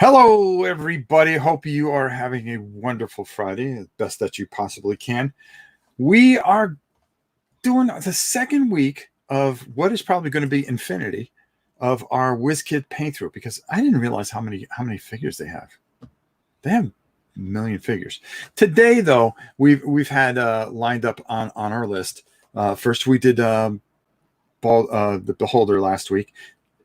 Hello, everybody. Hope you are having a wonderful Friday, the best that you possibly can. We are doing the second week of what is probably going to be infinity of our WizKid paint through, because I didn't realize how many figures they have. They have a million figures. Today, though, we've had lined up on our list. First, we did the Beholder last week.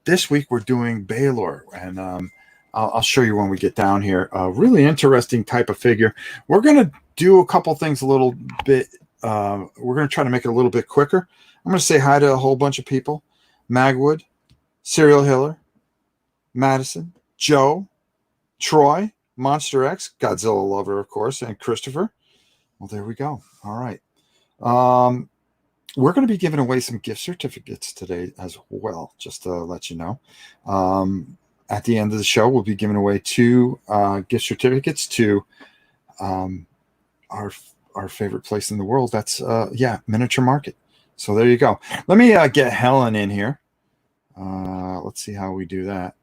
This week, we're doing Balor, and I'll show you when we get down here. A really interesting type of figure. We're going to do a couple things a little bit. We're going to try to make it a little bit quicker. I'm going to say hi to a whole bunch of people. Magwood, Serial Hiller, Madison, Joe, Troy, Monster X, Godzilla Lover, of course, and Christopher. Well, there we go. All right. We're going to be giving away some gift certificates today as well, just to let you know. At the end of the show, we'll be giving away 2 gift certificates to our favorite place in the world. That's Miniature Market. So there you go. Let me get Helen in here. Let's see how we do that.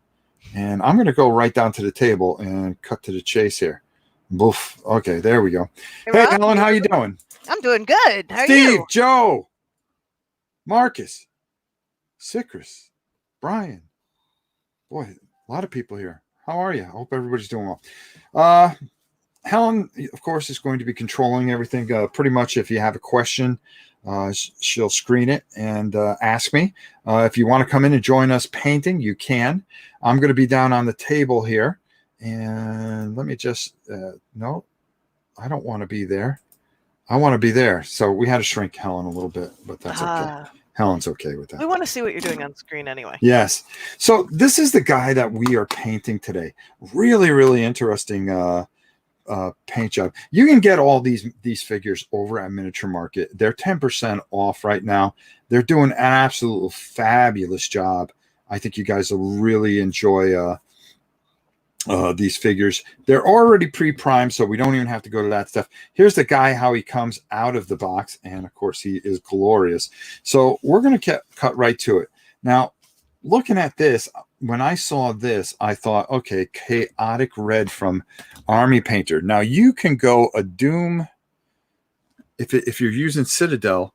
And I'm going to go right down to the table and cut to the chase here. Boof. Okay, there we go. Hey, Helen, how you doing? I'm doing good. How are Steve, you? Joe, Marcus, Cicrus, Brian. Boy, a lot of people here. How are you? I hope everybody's doing well. Helen, of course, is going to be controlling everything. Pretty much if you have a question, she'll screen it and ask me. If you want to come in and join us painting, you can. I'm going to be down on the table here. And let me just, no, I don't want to be there. I want to be there. So we had to shrink Helen a little bit, but that's okay. Helen's okay with that. We want to see what you're doing on screen anyway. Yes. So this is the guy that we are painting today. Really, really interesting paint job. You can get all these figures over at Miniature Market. They're 10% off right now. They're doing an absolute fabulous job. I think you guys will really enjoy these figures. They're already pre-primed, so we don't even have to go to that stuff. Here's the guy, how he comes out of the box, and of course he is glorious. So we're going to cut right to it. Now, looking at this, when I saw this, I thought, okay, Chaotic Red from Army Painter. Now you can go a Doom, if you're using Citadel,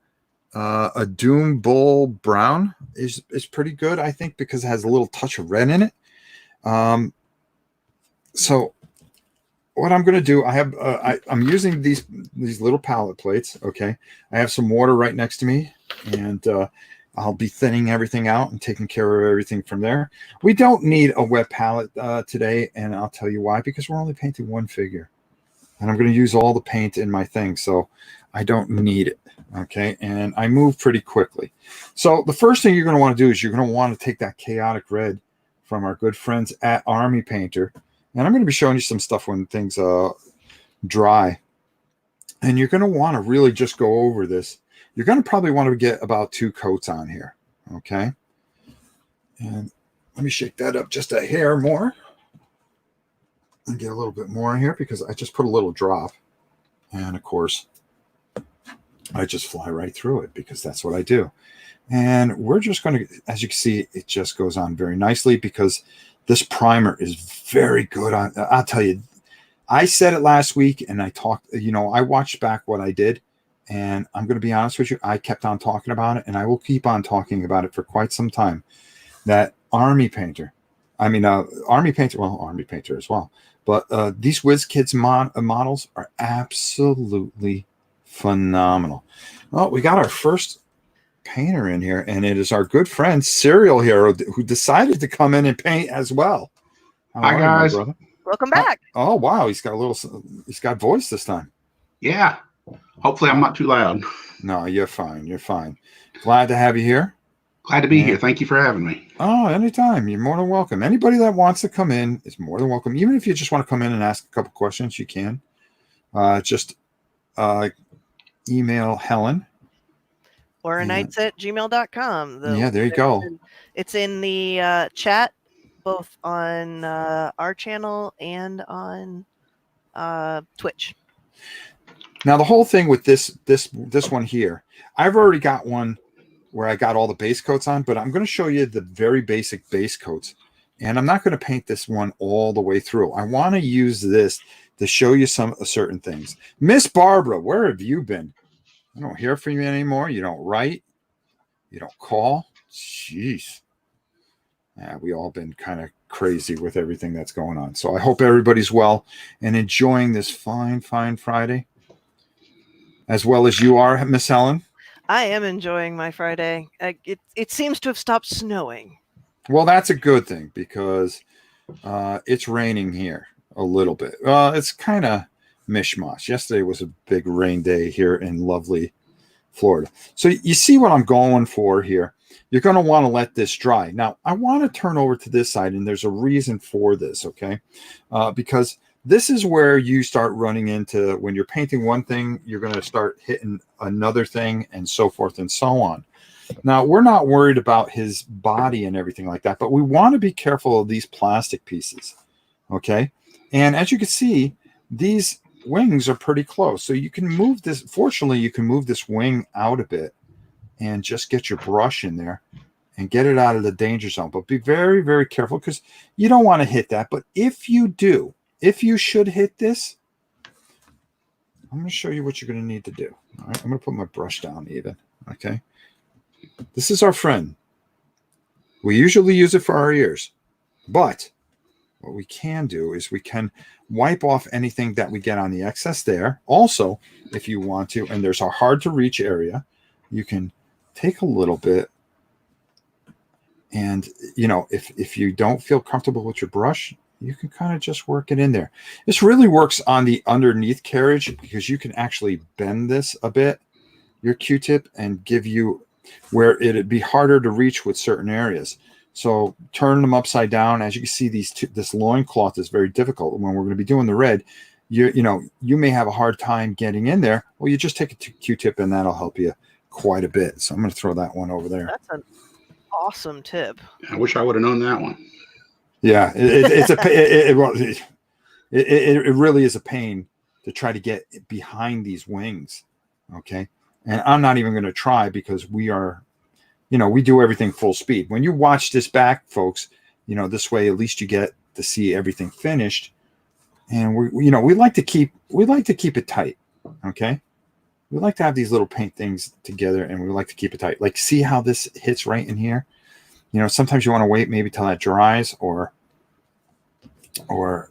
a Doom Bull Brown is pretty good, I think, because it has a little touch of red in it. So what I'm going to do, I have I'm using these little palette plates. Okay, I have some water right next to me, and I'll be thinning everything out and taking care of everything from there. We don't need a wet palette today, and I'll tell you why. Because we're only painting one figure, and I'm going to use all the paint in my thing, so I don't need it. Okay, and I move pretty quickly. So the first thing you're going to want to do is you're going to want to take that Chaotic Red from our good friends at Army Painter. And I'm going to be showing you some stuff when things dry. And you're going to want to really just go over this. You're going to probably want to get about 2 coats on here. Okay. And let me shake that up just a hair more. And get a little bit more in here because I just put a little drop. And of course, I just fly right through it because that's what I do. And we're just going to, as you can see, it just goes on very nicely because this primer is very good. I'll tell you, I said it last week and I talked, I watched back what I did, and I'm going to be honest with you. I kept on talking about it, and I will keep on talking about it for quite some time. That Army Painter as well. But these WizKids models are absolutely phenomenal. Well, we got our first painter in here, and it is our good friend Serial Hero who decided to come in and paint as well. Hi guys, welcome back. Oh wow, he's got voice this time. Yeah, hopefully I'm not too loud. No, you're fine. Glad to have you here. Glad to be here. Thank you for having me. Oh, anytime. You're more than welcome. Anybody that wants to come in is more than welcome. Even if you just want to come in and ask a couple questions, you can. Just email Helen. horrornights@gmail.com. There you go. It's in the chat, both on our channel and on Twitch. Now the whole thing with this one here, I've already got one where I got all the base coats on, but I'm going to show you the very basic base coats. And I'm not going to paint this one all the way through. I want to use this to show you some certain things. Miss Barbara, where have you been? I don't hear from you anymore. You don't write. You don't call. Jeez. Yeah, we all been kind of crazy with everything that's going on. So I hope everybody's well and enjoying this fine Friday, as well as you are, Miss Helen. I am enjoying my Friday. It seems to have stopped snowing. Well, that's a good thing because it's raining here a little bit. It's kind of mishmash. Yesterday was a big rain day here in lovely Florida. So you see what I'm going for here. You're going to want to let this dry. Now, I want to turn over to this side, and there's a reason for this, okay? Because this is where you start running into, when you're painting one thing, you're going to start hitting another thing and so forth and so on. Now, we're not worried about his body and everything like that, but we want to be careful of these plastic pieces, okay? And as you can see, these wings are pretty close. So you can move this, fortunately, you can move this wing out a bit and just get your brush in there and get it out of the danger zone. But be very, very careful because you don't want to hit that. But if you do, if you should hit this, I'm going to show you what you're going to need to do. All right, I'm going to put my brush down even, okay? This is our friend. We usually use it for our ears, but what we can do is we can wipe off anything that we get on the excess there. Also, if you want to, and there's a hard to reach area, you can take a little bit. And, you know, if you don't feel comfortable with your brush, you can kind of just work it in there. This really works on the underneath carriage because you can actually bend this a bit, your Q-tip, and give you where it'd be harder to reach with certain areas. So turn them upside down. As you can see, this loincloth is very difficult. When we're going to be doing the red, you may have a hard time getting in there. Well, you just take a Q-tip and that'll help you quite a bit. So I'm going to throw that one over there. That's an awesome tip. I wish I would have known that one. Yeah, it really is a pain to try to get behind these wings. Okay. And I'm not even going to try because we are, we do everything full speed. When you watch this back, folks, this way at least you get to see everything finished. And we like to keep it tight. Okay. We like to have these little paint things together and we like to keep it tight. Like, see how this hits right in here? Sometimes you want to wait maybe till that dries or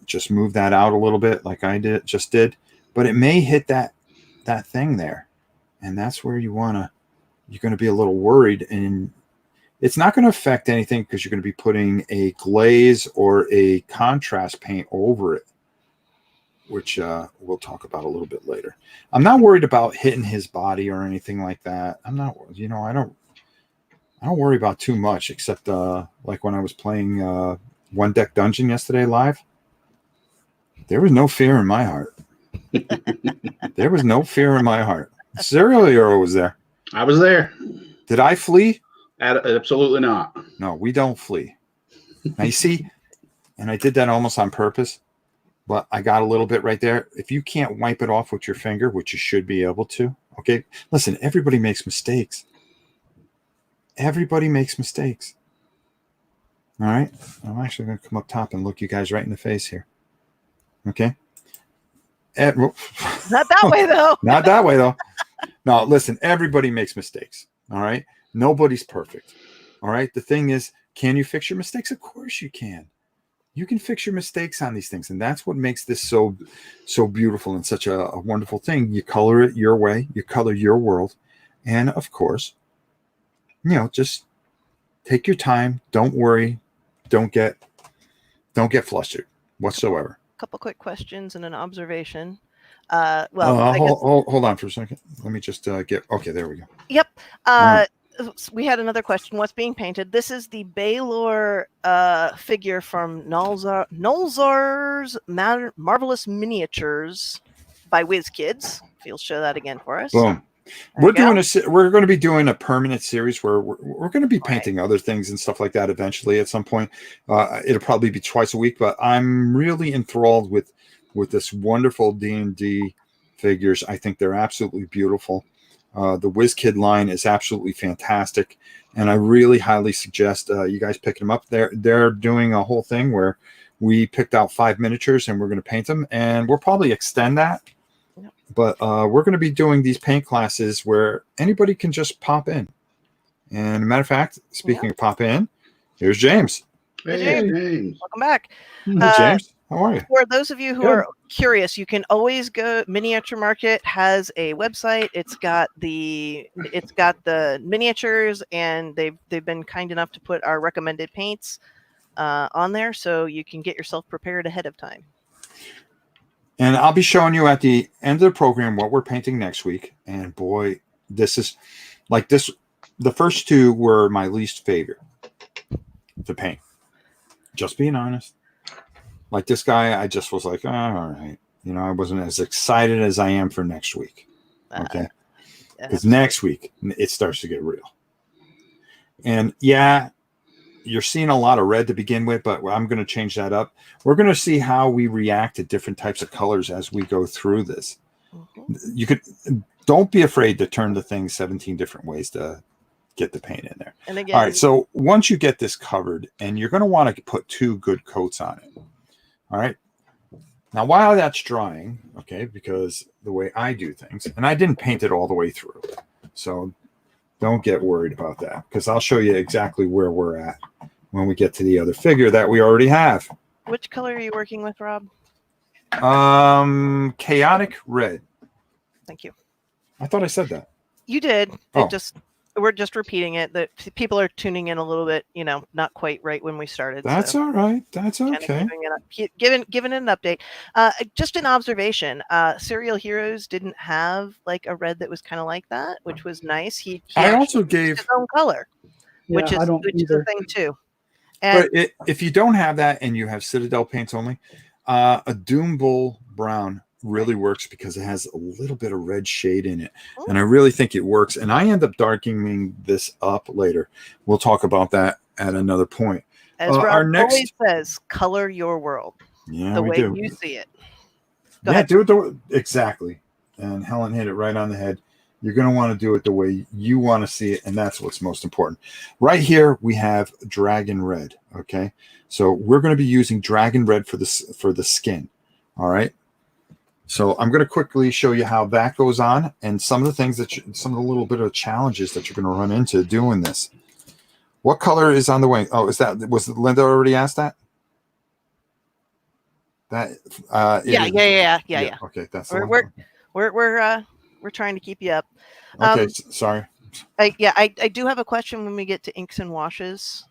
just move that out a little bit like I just did. But it may hit that thing there. And that's where you're going to be a little worried. And it's not going to affect anything because you're going to be putting a glaze or a contrast paint over it, which we'll talk about a little bit later. I'm not worried about hitting his body or anything like that. I'm not, I don't worry about too much except like when I was playing One Deck Dungeon yesterday live. There was no fear in my heart. There was no fear in my heart. Serial Hero was there. I was there. Did I flee? Absolutely not. No, we don't flee. Now you see, and I did that almost on purpose, but I got a little bit right there. If you can't wipe it off with your finger, which you should be able to, okay? Listen, everybody makes mistakes. Everybody makes mistakes. All right? I'm actually going to come up top and look you guys right in the face here. Okay? Not that way, though. Not that way, though. No, listen, everybody makes mistakes. All right? Nobody's perfect. All right? The thing is, can you fix your mistakes? Of course you can. You can fix your mistakes on these things. And that's what makes this so beautiful and such a wonderful thing. You color it your way. You color your world. And, of course, just take your time. Don't worry. Don't get flustered whatsoever. Couple quick questions and an observation. Hold on for a second. Let me just get. Okay, there we go. Yep. Right. We had another question. What's being painted? This is the Balor figure from Nolzar's Marvelous Miniatures by WizKids. If you'll show that again for us. Boom. We're going to be doing a permanent series where we're going to be painting other things and stuff like that eventually at some point. It'll probably be twice a week, but I'm really enthralled with this wonderful D&D figures. I think they're absolutely beautiful. The WizKid line is absolutely fantastic, and I really highly suggest you guys picking them up. They're doing a whole thing where we picked out 5 miniatures and we're going to paint them, and we'll probably extend that. Yep. But we're going to be doing these paint classes where anybody can just pop in. And as a matter of fact, speaking of pop in, here's James. Hey, James. Welcome back. Hey, James, how are you? For those of you who are curious, you can always go. Miniature Market has a website. It's got the miniatures, and they've been kind enough to put our recommended paints on there, so you can get yourself prepared ahead of time. And I'll be showing you at the end of the program what we're painting next week. And boy, this is like this. The first two were my least favorite to paint. Just being honest. Like this guy, I just was like, oh, all right. You know, I wasn't as excited as I am for next week. Okay. Because next week, it starts to get real. And yeah, you're seeing a lot of red to begin with, but I'm going to change that up. We're going to see how we react to different types of colors as we go through this. Don't be afraid to turn the thing 17 different ways to get the paint in there. And again, all right, so once you get this covered, and you're going to want to put 2 good coats on it. All right. Now, while that's drying, okay, because the way I do things, and I didn't paint it all the way through, so don't get worried about that, because I'll show you exactly where we're at when we get to the other figure that we already have. Which color are you working with, Rob? Chaotic red. Thank you. I thought I said that. You did. Oh. We're just repeating it. That people are tuning in a little bit, not quite right when we started. That's all right. That's okay. Kind of giving it an update. Just an observation. Serial Heroes didn't have like a red that was kind of like that, which was nice. He I also gave his own color, which is the thing too. And but if you don't have that and you have Citadel paints only, a Doom Bull brown really works because it has a little bit of red shade in it. And I really think it works. And I end up darkening this up later. We'll talk about that at another point. As Rob always says, color your world. Yeah, the way you see it. Go ahead. Do it exactly. And Helen hit it right on the head. You're going to want to do it the way you want to see it, and that's what's most important. Right here, we have Dragon Red, okay? So we're going to be using Dragon Red for the skin, all right? So I'm going to quickly show you how that goes on and some of the things some of the little bit of challenges that you're going to run into doing this. What color is on the wing? Oh, was Linda already asked that? That yeah. Okay, that's we're trying to keep you up. Okay, sorry. I do have a question when we get to inks and washes.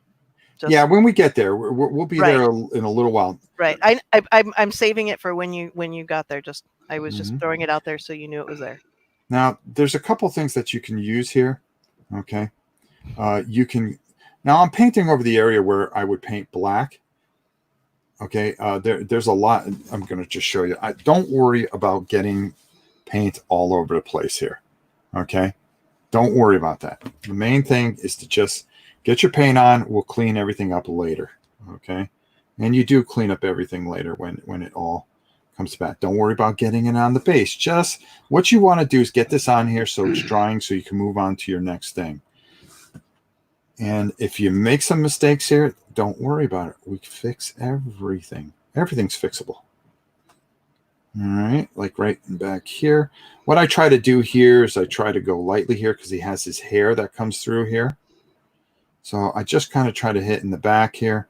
When we get there, we'll be there in a little while. Right. I'm saving it for when you got there. I was just throwing it out there so you knew it was there. Now, there's a couple things that you can use here. Okay. Now I'm painting over the area where I would paint black. Okay. There's a lot. I'm going to just show you. Don't worry about getting paint all over the place here. Okay. Don't worry about that. The main thing is to just get your paint on. We'll clean everything up later. Okay. And you do clean up everything later when it all comes back. Don't worry about getting it on the base. Just what you want to do is get this on here so it's drying so you can move on to your next thing. And if you make some mistakes here, don't worry about it. We fix everything. Everything's fixable. All right, like right back here. What I try to do here is I try to go lightly here because he has his hair that comes through here. So I just kind of try to hit in the back here.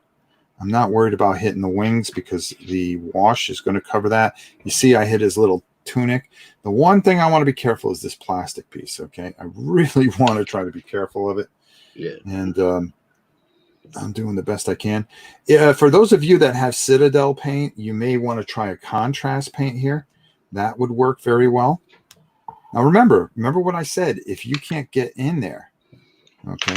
I'm not worried about hitting the wings because the wash is going to cover that. You see I hit his little tunic. The one thing I want to be careful is this plastic piece, okay? I really want to try to be careful of it. Yeah. And I'm doing the best I can. For those of you that have Citadel paint, you may want to try a contrast paint here. That would work very well. Now remember what I said. If you can't get in there, okay?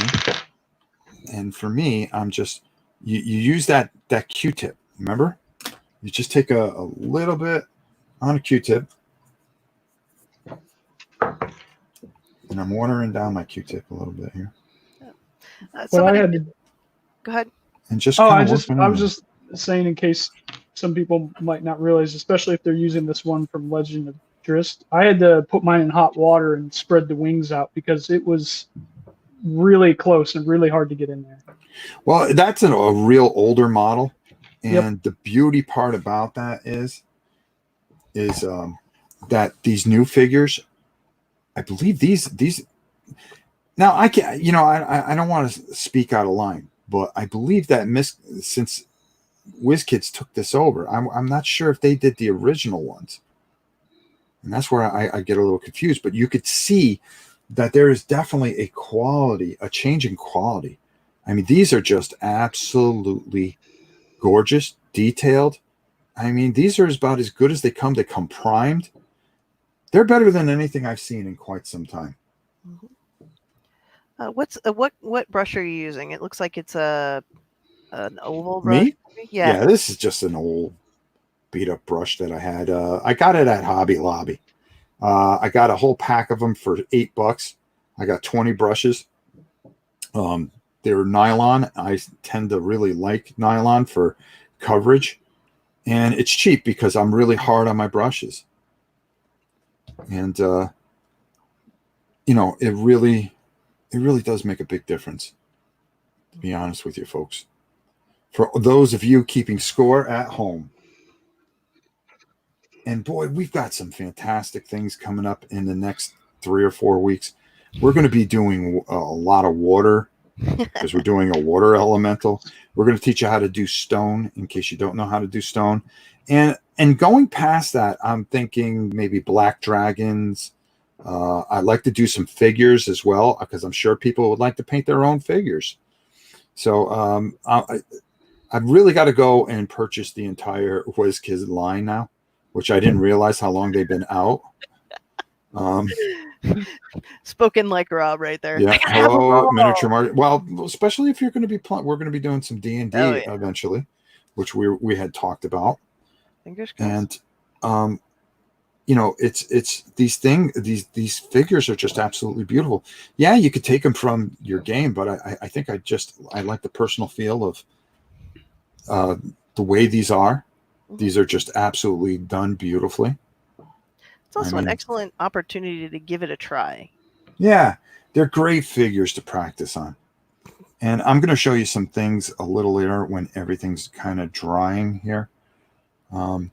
And for me, I'm just, you use that Q-tip, remember? You just take a little bit on a Q-tip. And I'm watering down my Q-tip a little bit here. Go ahead. And just I was just saying in case some people might not realize, especially if they're using this one from Legend of interest. I had to put mine in hot water and spread the wings out because it was really close and really hard to get in there. Well, that's a real older model, Yep. and the beauty part about that is that these new figures, I believe these. Now I can, I don't want to speak out of line, but I believe that since WizKids took this over, I'm not sure if they did the original ones, and that's where I get a little confused. But you could see that there is definitely a change in quality. I mean, these are just absolutely gorgeous, detailed. I mean, these are about as good as they come. They come primed. They're better than anything I've seen in quite some time. What brush are you using? It looks like it's an oval brush. Me? Yeah. Yeah, this is just an old beat up brush that I had. I got it at Hobby Lobby. I got a whole pack of them for $8. I got 20 brushes. They're nylon. I tend to really like nylon for coverage, and it's cheap because I'm really hard on my brushes. And it really does make a big difference, to be honest with you folks. For those of you keeping score at home. And boy, we've got some fantastic things coming up in the next 3 or 4 weeks. We're going to be doing a lot of water because we're doing a water elemental. We're going to teach you how to do stone in case you don't know how to do stone. And going past that, I'm thinking maybe black dragons. I'd like to do some figures as well because I'm sure people would like to paint their own figures. So I've really got to go and purchase the entire WizKids line now, which I didn't realize how long they've been out. Spoken like Rob right there. Yeah. Hello, miniature market. Well, especially if you're going to be we're going to be doing some D&D eventually, which we had talked about. Fingers crossed. And it's these figures are just absolutely beautiful. Yeah, you could take them from your game, but I think I like the personal feel of the way these are. These are just absolutely done beautifully. It's also an excellent opportunity to give it a try. Yeah, they're great figures to practice on. And I'm going to show you some things a little later when everything's kind of drying here. And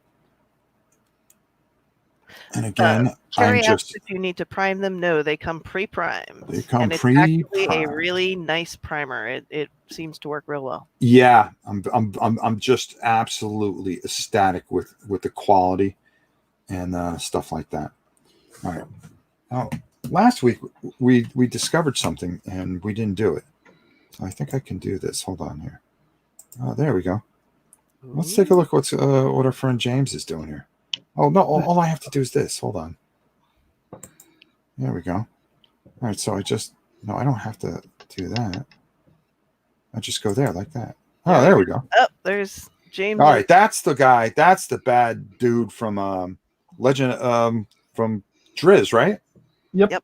again, Carrie asked if you need to prime them. No, they come pre-primed. They come and it's actually a really nice primer. It seems to work real well. Yeah, I'm just absolutely ecstatic with the quality and stuff like that. All right. Now, last week we discovered something and we didn't do it. So I think I can do this. Hold on here. Oh, there we go. Let's take a look what our friend James is doing here. Oh, no, all I have to do is this. Hold on. There we go. All right, so I don't have to do that. I just go there like that. Oh, there we go. Oh, there's James. All right, that's the guy. That's the bad dude from Legend from Driz, right? Yep.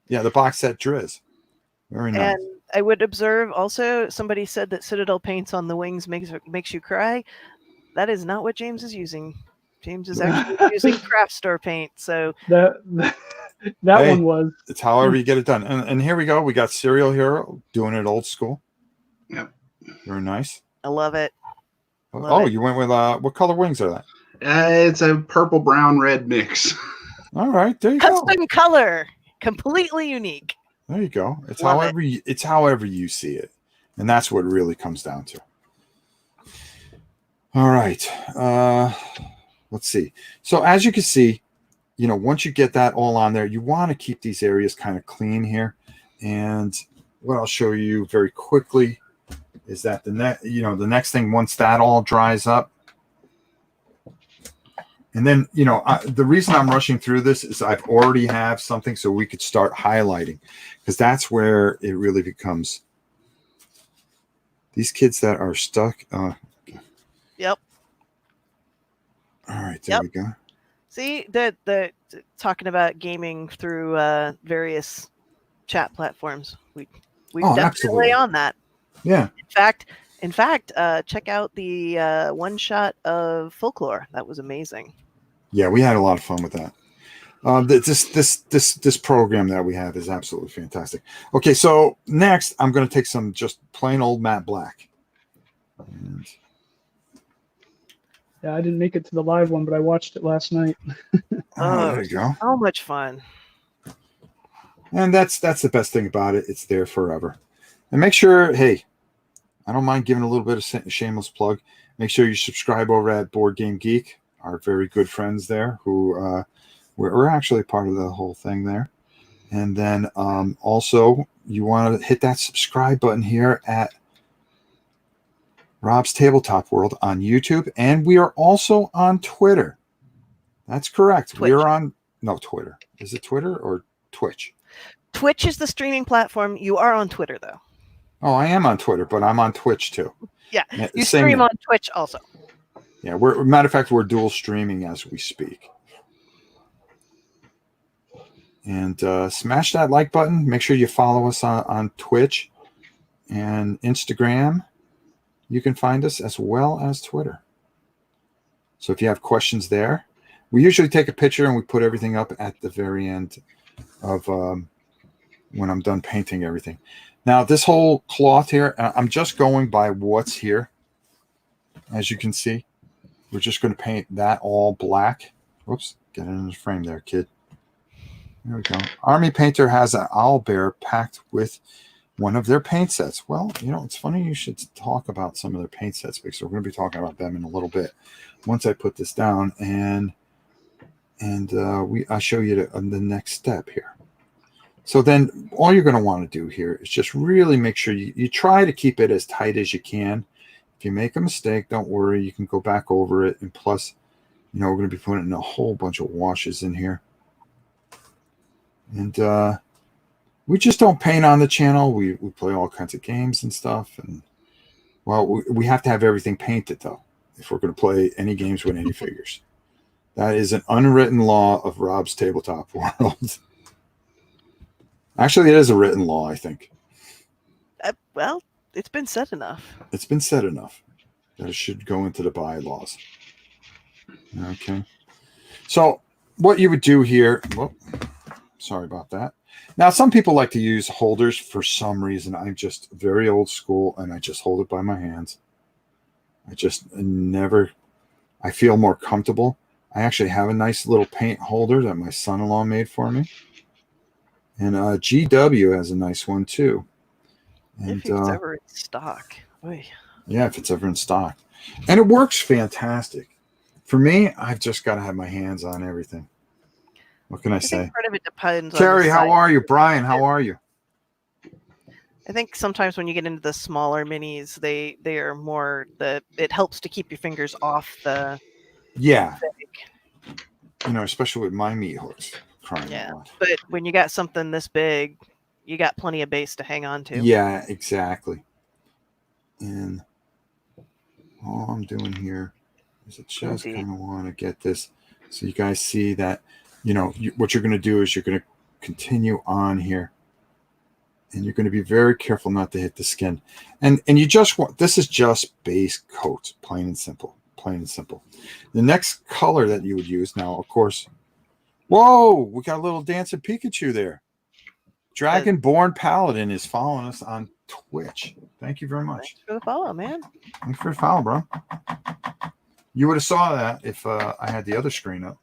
Yeah, the box set Driz. Very nice. And I would observe also, somebody said that Citadel paints on the wings makes you cry. That is not what James is using. James is actually using craft store paint. So that one was. It's however you get it done. And here we go. We got Serial Hero doing it old school. Yep. Very nice. I love it. You went with what color wings are that? It's a purple, brown, red mix. All right, there you go. Custom color, completely unique. There you go. It's however you see it, and that's what it really comes down to. All right. Let's see. So as you can see, once you get that all on there, you want to keep these areas kind of clean here. And what I'll show you very quickly is that the next thing, once that all dries up, and then, the reason I'm rushing through this is I've already have something so we could start highlighting, because that's where it really becomes these kids that are stuck. Yep. All right, there we go. See, the talking about gaming through various chat platforms. We definitely absolutely on that. Yeah. In fact, check out the one shot of Folklore. That was amazing. Yeah, we had a lot of fun with that. This program that we have is absolutely fantastic. Okay, so next I'm going to take some just plain old matte black. And Yeah, I didn't make it to the live one, but I watched it last night. oh, there you go. So much fun. And that's the best thing about it. It's there forever. And make sure, hey, I don't mind giving a little bit of shameless plug. Make sure you subscribe over at Board Game Geek, our very good friends there, who we're actually part of the whole thing there. And then also you want to hit that subscribe button here at Rob's Tabletop World on YouTube, and we are also on Twitter. That's correct. Twitch. We're on Twitter. Is it Twitter or Twitch? Twitch is the streaming platform. You are on Twitter, though. Oh, I am on Twitter, but I'm on Twitch too. Yeah, you Same stream thing. on Twitch also. Yeah, matter of fact, we're dual streaming as we speak. And smash that like button. Make sure you follow us on Twitch and Instagram. You can find us as well as Twitter. So if you have questions there, we usually take a picture and we put everything up at the very end of when I'm done painting everything. Now, this whole cloth here, I'm just going by what's here. As you can see, we're just going to paint that all black. Whoops, get it in the frame there, kid. There we go. Army Painter has an owlbear packed with one of their paint sets. Well, it's funny you should talk about some of their paint sets because we're going to be talking about them in a little bit. Once I put this down and I'll show you the next step here. So then all you're going to want to do here is just really make sure you try to keep it as tight as you can. If you make a mistake, don't worry. You can go back over it. And plus, we're going to be putting a whole bunch of washes in here. And we just don't paint on the channel. We play all kinds of games and stuff. And, well, we have to have everything painted, though, if we're going to play any games with any figures. That is an unwritten law of Rob's Tabletop World. Actually, it is a written law, I think. Well, it's been said enough. It's been said enough that it should go into the bylaws. Okay. So what you would do here, sorry about that. Now, some people like to use holders for some reason. I'm just very old school, and I just hold it by my hands. I feel more comfortable. I actually have a nice little paint holder that my son-in-law made for me. And GW has a nice one, too. And, if it's ever in stock. Oy. Yeah, if it's ever in stock. And it works fantastic. For me, I've just got to have my hands on everything. What can I say? Think part of it depends on Carrie, the how size. are you? Brian, how are you? I think sometimes when you get into the smaller minis, they are more it helps to keep your fingers off the Yeah. fig. Especially with my meat hooks. Yeah, but when you got something this big, you got plenty of base to hang on to. Yeah, exactly. And all I'm doing here is I just kind of want to get this so you guys see that, what you're going to do is you're going to continue on here. And you're going to be very careful not to hit the skin. And you just want, this is just base coat, plain and simple. The next color that you would use now, of course, whoa, we got a little dancing Pikachu there. Dragonborn Paladin is following us on Twitch. Thank you very much. Thanks for the follow, man. Thanks for the follow, bro. You would have saw that if I had the other screen up.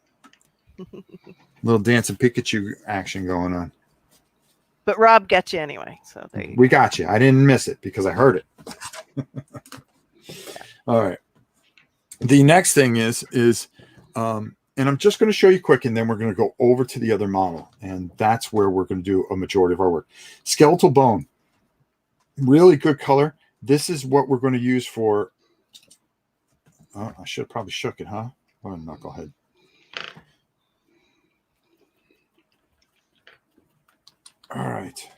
Little dancing Pikachu action going on. But Rob got you anyway, so there you We got you. I didn't miss it because I heard it. All right. The next thing is and I'm just going to show you quick, and then we're going to go over to the other model, and that's where we're going to do a majority of our work. Skeletal Bone, really good color. This is what we're going to use for. I should have probably shook it, huh? What a knucklehead. All right.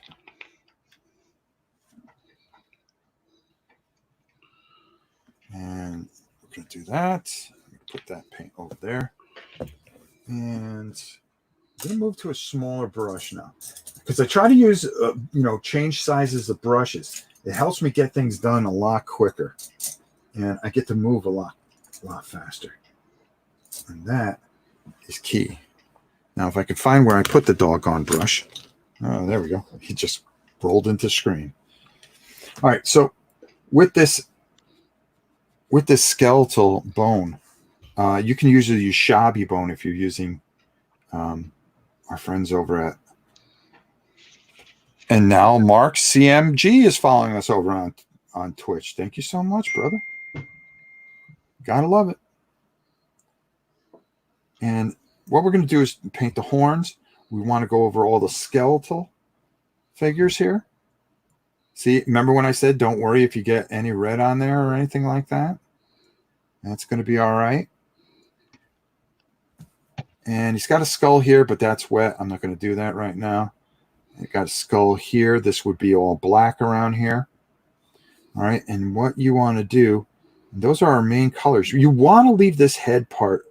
And we're going to do that. Put that paint over there. And I'm going to move to a smaller brush now. Because I try to use, change sizes of brushes. It helps me get things done a lot quicker. And I get to move a lot faster. And that is key. Now, if I could find where I put the doggone brush. Oh, there we go. He just rolled into screen. All right, so with this skeletal bone, you can usually use shabby bone if you're using our friends over at. And now Mark CMG is following us over on Twitch. Thank you so much, brother. Gotta love it. And what we're going to do is paint the horns. We want to go over all the skeletal figures here. See, remember when I said don't worry if you get any red on there or anything like that? That's going to be all right. And he's got a skull here, but that's wet. I'm not going to do that right now. I got a skull here. This would be all black around here. All right, and what you want to do, those are our main colors. You want to leave this head part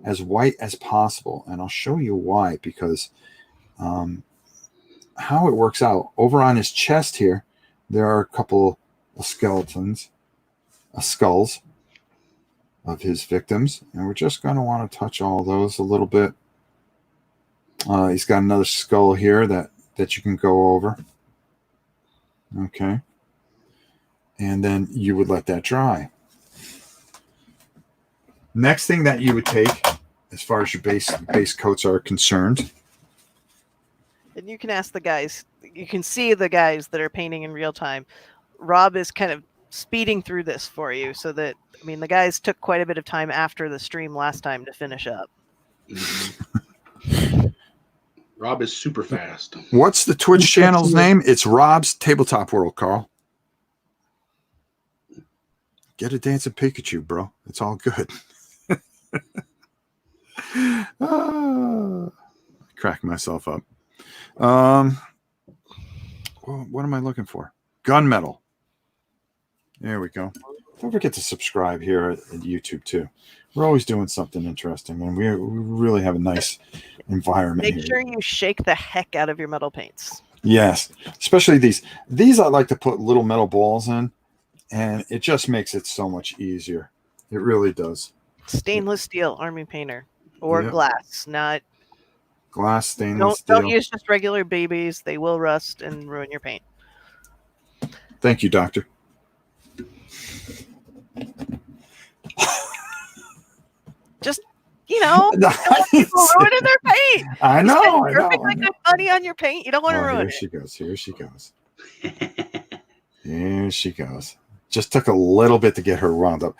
as white as possible, and I'll show you why, because how it works out. Over on his chest here, there are a couple of skulls of his victims, and we're just going to want to touch all those a little bit. He's got another skull here that you can go over. Okay. And then you would let that dry. Next thing that you would take, as far as your base coats are concerned. And you can ask the guys, you can see the guys that are painting in real time. Rob is kind of speeding through this for you so that, I mean, the guys took quite a bit of time after the stream last time to finish up. Rob is super fast. What's the Twitch channel's name? It's Rob's Tabletop World, Carl. Get a dancing Pikachu, bro. It's all good. Crack myself up. Well, what am I looking for? Gunmetal. There we go. Don't forget to subscribe here at YouTube too. We're always doing something interesting, and we really have a nice environment. Make here. sure you shake the heck out of your metal paints. Yes, especially these. These I like to put little metal balls in, and it just makes it so much easier. It really does. Stainless steel army painter or Yep. glass, not Glass, stainless steel. Don't use just regular babies. They will rust and ruin your paint. Thank you, Doctor. Just, people ruining their paint. I know. You spend perfectly good money on your paint. You don't want to ruin Here it. she goes. Here she goes. Here she goes. Just took a little bit to get her wound up.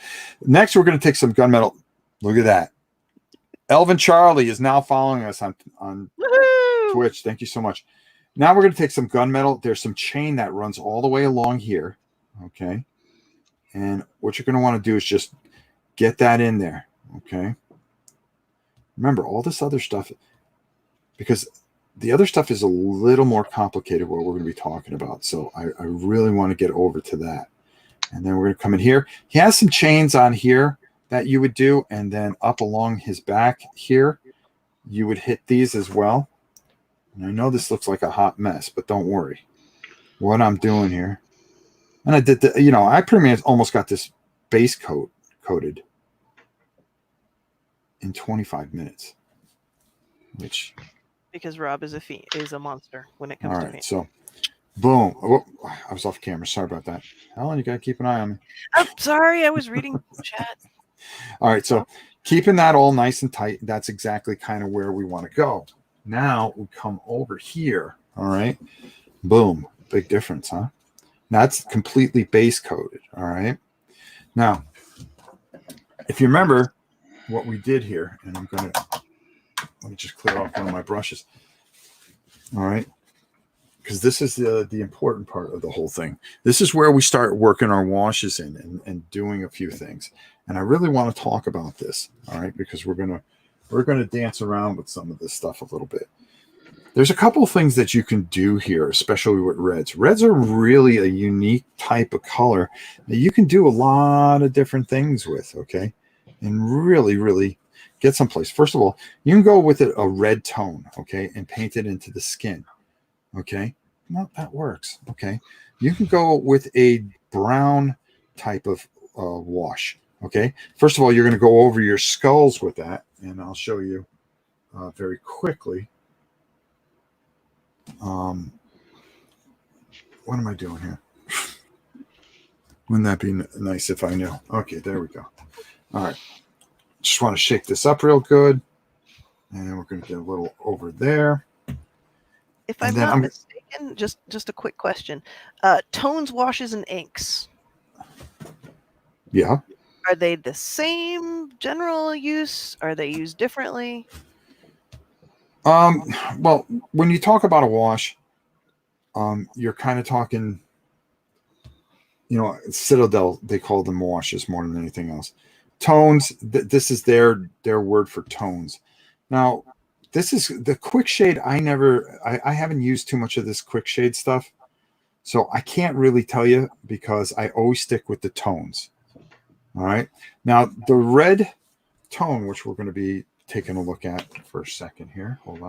Next, we're going to take some gunmetal. Look at that. Elvin Charlie is now following us on Woohoo! Twitch. Thank you so much. Now we're going to take some gunmetal. There's some chain that runs all the way along here. Okay. And what you're going to want to do is just get that in there. Okay. Remember, all this other stuff, because the other stuff is a little more complicated what we're going to be talking about. So I really want to get over to that. And then we're going to come in here. He has some chains on here that you would do. And then up along his back here, you would hit these as well. And I know this looks like a hot mess, but don't worry. What I'm doing here. And I did I pretty much almost got this base coat coated in 25 minutes. Which, because Rob is a monster when it comes all to right, paint. so boom. Oh, I was off camera. Sorry about that. Helen, you got to keep an eye on me. I'm sorry, I was reading the chat. All right, so keeping that all nice and tight, that's exactly kind of where we want to go. Now we come over here. All right, boom. Big difference, huh? That's completely base coated. All right. Now, if you remember what we did here, and I'm going to let me just clear off one of my brushes. All right. Because this is the important part of the whole thing. This is where we start working our washes in and doing a few things. And I really want to talk about this. All right. Because we're going to dance around with some of this stuff a little bit. There's a couple of things that you can do here, especially with reds. Reds are really a unique type of color that you can do a lot of different things with, okay? And really, really get someplace. First of all, you can go with a red tone, okay, and paint it into the skin, okay? No, that works, okay? You can go with a brown type of wash, okay? First of all, you're going to go over your skulls with that, and I'll show you very quickly. What am I doing here? Wouldn't that be nice if I knew? Okay, there we go. All right. Just want to shake this up real good. And we're going to get a little over there. If And I'm then not mistaken, just a quick question. Tones, washes, and inks. Yeah. Are they the same general use? Are they used differently? Well, when you talk about a wash, you're kind of talking, Citadel, they call them washes more than anything else. Tones, this is their word for tones. Now, this is the quick shade. I haven't used too much of this quick shade stuff, so I can't really tell you because I always stick with the tones. All right. Now, the red tone, which we're going to be taking a look at for a second here. Hold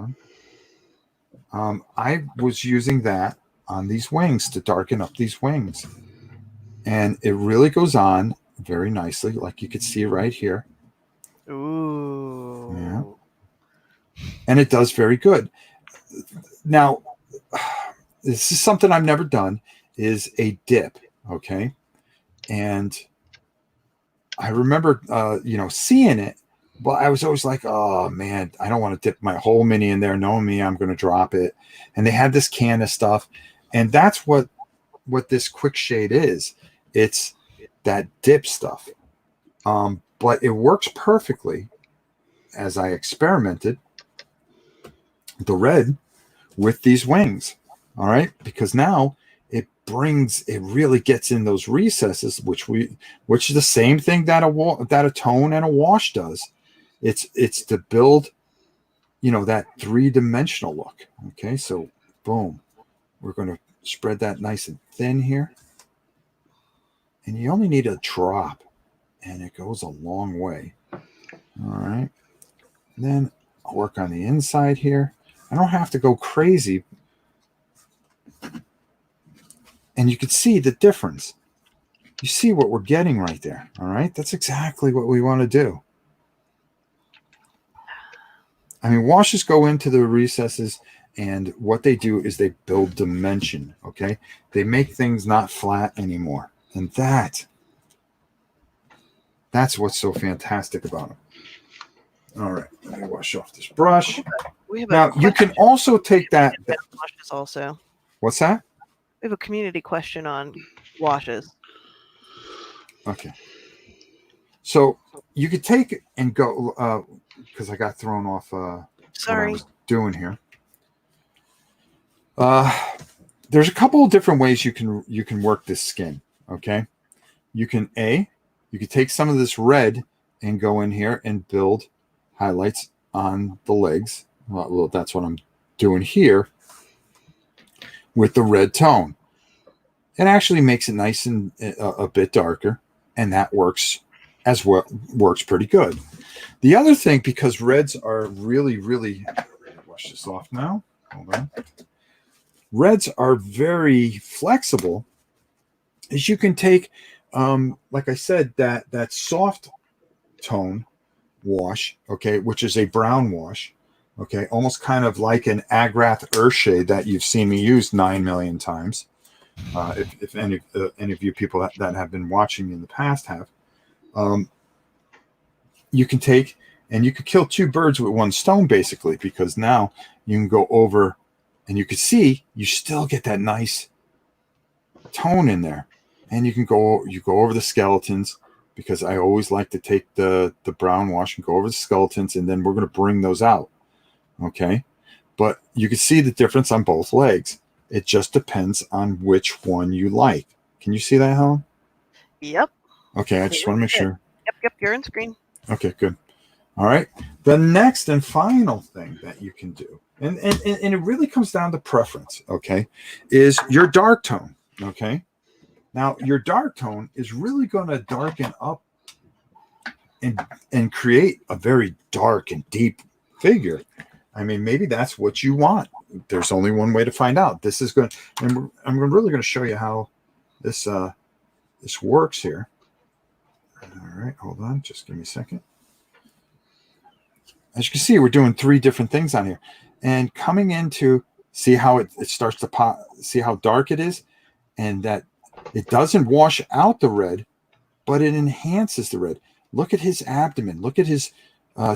on. I was using that on these wings to darken up these wings. And it really goes on very nicely, like you could see right here. Ooh. Yeah. And it does very good. Now, this is something I've never done, is a dip, okay? And I remember, seeing it, but I was always like, oh, man, I don't want to dip my whole mini in there. Knowing me, I'm going to drop it. And they had this can of stuff. And that's what this quick shade is. It's that dip stuff. But it works perfectly as I experimented the red with these wings. All right. Because now it really gets in those recesses, which is the same thing that a tone and a wash does. It's to build, that 3-dimensional look. Okay. So boom, we're going to spread that nice and thin here. And you only need a drop and it goes a long way. All right. And then I'll work on the inside here. I don't have to go crazy. And you can see the difference. You see what we're getting right there. All right. That's exactly what we want to do. I mean, washes go into the recesses, and what they do is they build dimension. Okay. They make things not flat anymore. And that's what's so fantastic about them. All right. Let me wash off this brush. Now, you can also take that. Washes also. What's that? We have a community question on washes. Okay. So you could take and go, because I got thrown off what I was doing here. There's a couple of different ways you can work this skin. Okay. You can take some of this red and go in here and build highlights on the legs. Well, that's what I'm doing here with the red tone. It actually makes it nice and a bit darker, and that works as well. Works pretty good. The other thing, because reds are really, really, wash this off now. Hold on. Reds are very flexible. Is you can take, like I said, that soft tone wash, okay, which is a brown wash, okay, almost kind of like an Agrath Earthshade that you've seen me use 9 million times. If any of you people that have been watching me in the past have, you can take and you could kill 2 birds with 1 stone, basically, because now you can go over and you can see you still get that nice tone in there, and you go over the skeletons, because I always like to take the brown wash and go over the skeletons, and then we're going to bring those out. Okay. But you can see the difference on both legs. It just depends on which one you like. Can you see that, Helen? Yep. Okay. I just want to make sure. Yep. You're on screen. Okay, good. All right. The next and final thing that you can do, and it really comes down to preference, okay, is your dark tone. Okay. Now, your dark tone is really going to darken up and create a very dark and deep figure. I mean, maybe that's what you want. There's only one way to find out. This is going, and I'm really going to show you how this works here. All right, hold on, just give me a second. as you can see, we're doing 3 different things on here. And coming into, see how it starts to pop, see how dark it is? And that it doesn't wash out the red, but it enhances the red. Look at his abdomen. Look at his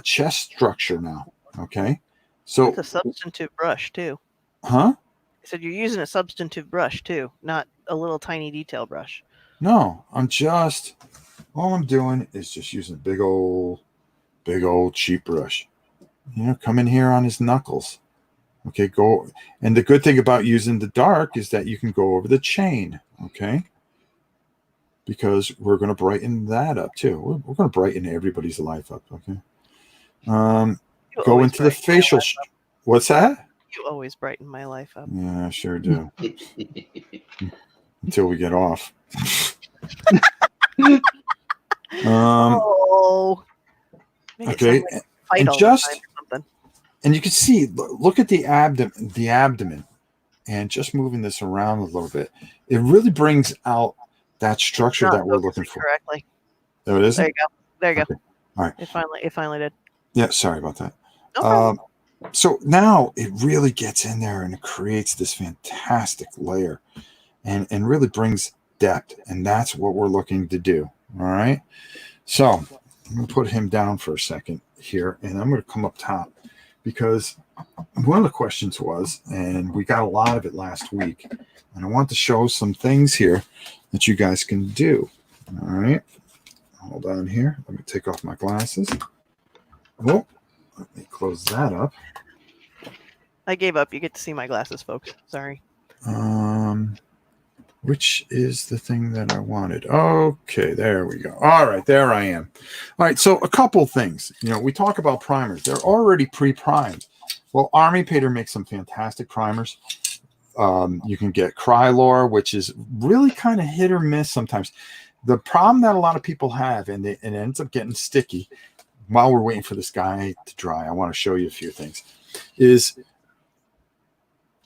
chest structure now. Okay. So It's a substantive brush too. Huh? I said you're using a substantive brush too, not a little tiny detail brush. No, all I'm doing is just using a big old cheap brush. Come in here on his knuckles. Okay, go. And the good thing about using the dark is that you can go over the chain. Okay. Because we're going to brighten that up too. We're going to brighten everybody's life up. Okay. Go into the facial. What's that? You always brighten my life up. Yeah, I sure do. Until we get off. Oh. Okay. And and you can see, look at the abdomen, and just moving this around a little bit, it really brings out that structure that we're looking for. Correctly. There it is. There you go. There you go. Okay. All right. It finally did. Yeah. Sorry about that. No problem. So now it really gets in there and it creates this fantastic layer, and really brings depth, and that's what we're looking to do. All right. So I'm going to put him down for a second here, and I'm going to come up top, because one of the questions was, and we got a lot of it last week, and I want to show some things here that you guys can do. All right. Hold on here. Let me take off my glasses. Oh, let me close that up. I gave up. You get to see my glasses, folks. Sorry. Which is the thing that I wanted. Okay, there we go. All right, there I am. All right, so a couple things. We talk about primers. They're already pre-primed. Well, Army Painter makes some fantastic primers. You can get Krylor, which is really kind of hit or miss sometimes. The problem that a lot of people have, and it ends up getting sticky, while we're waiting for this guy to dry, I want to show you a few things, is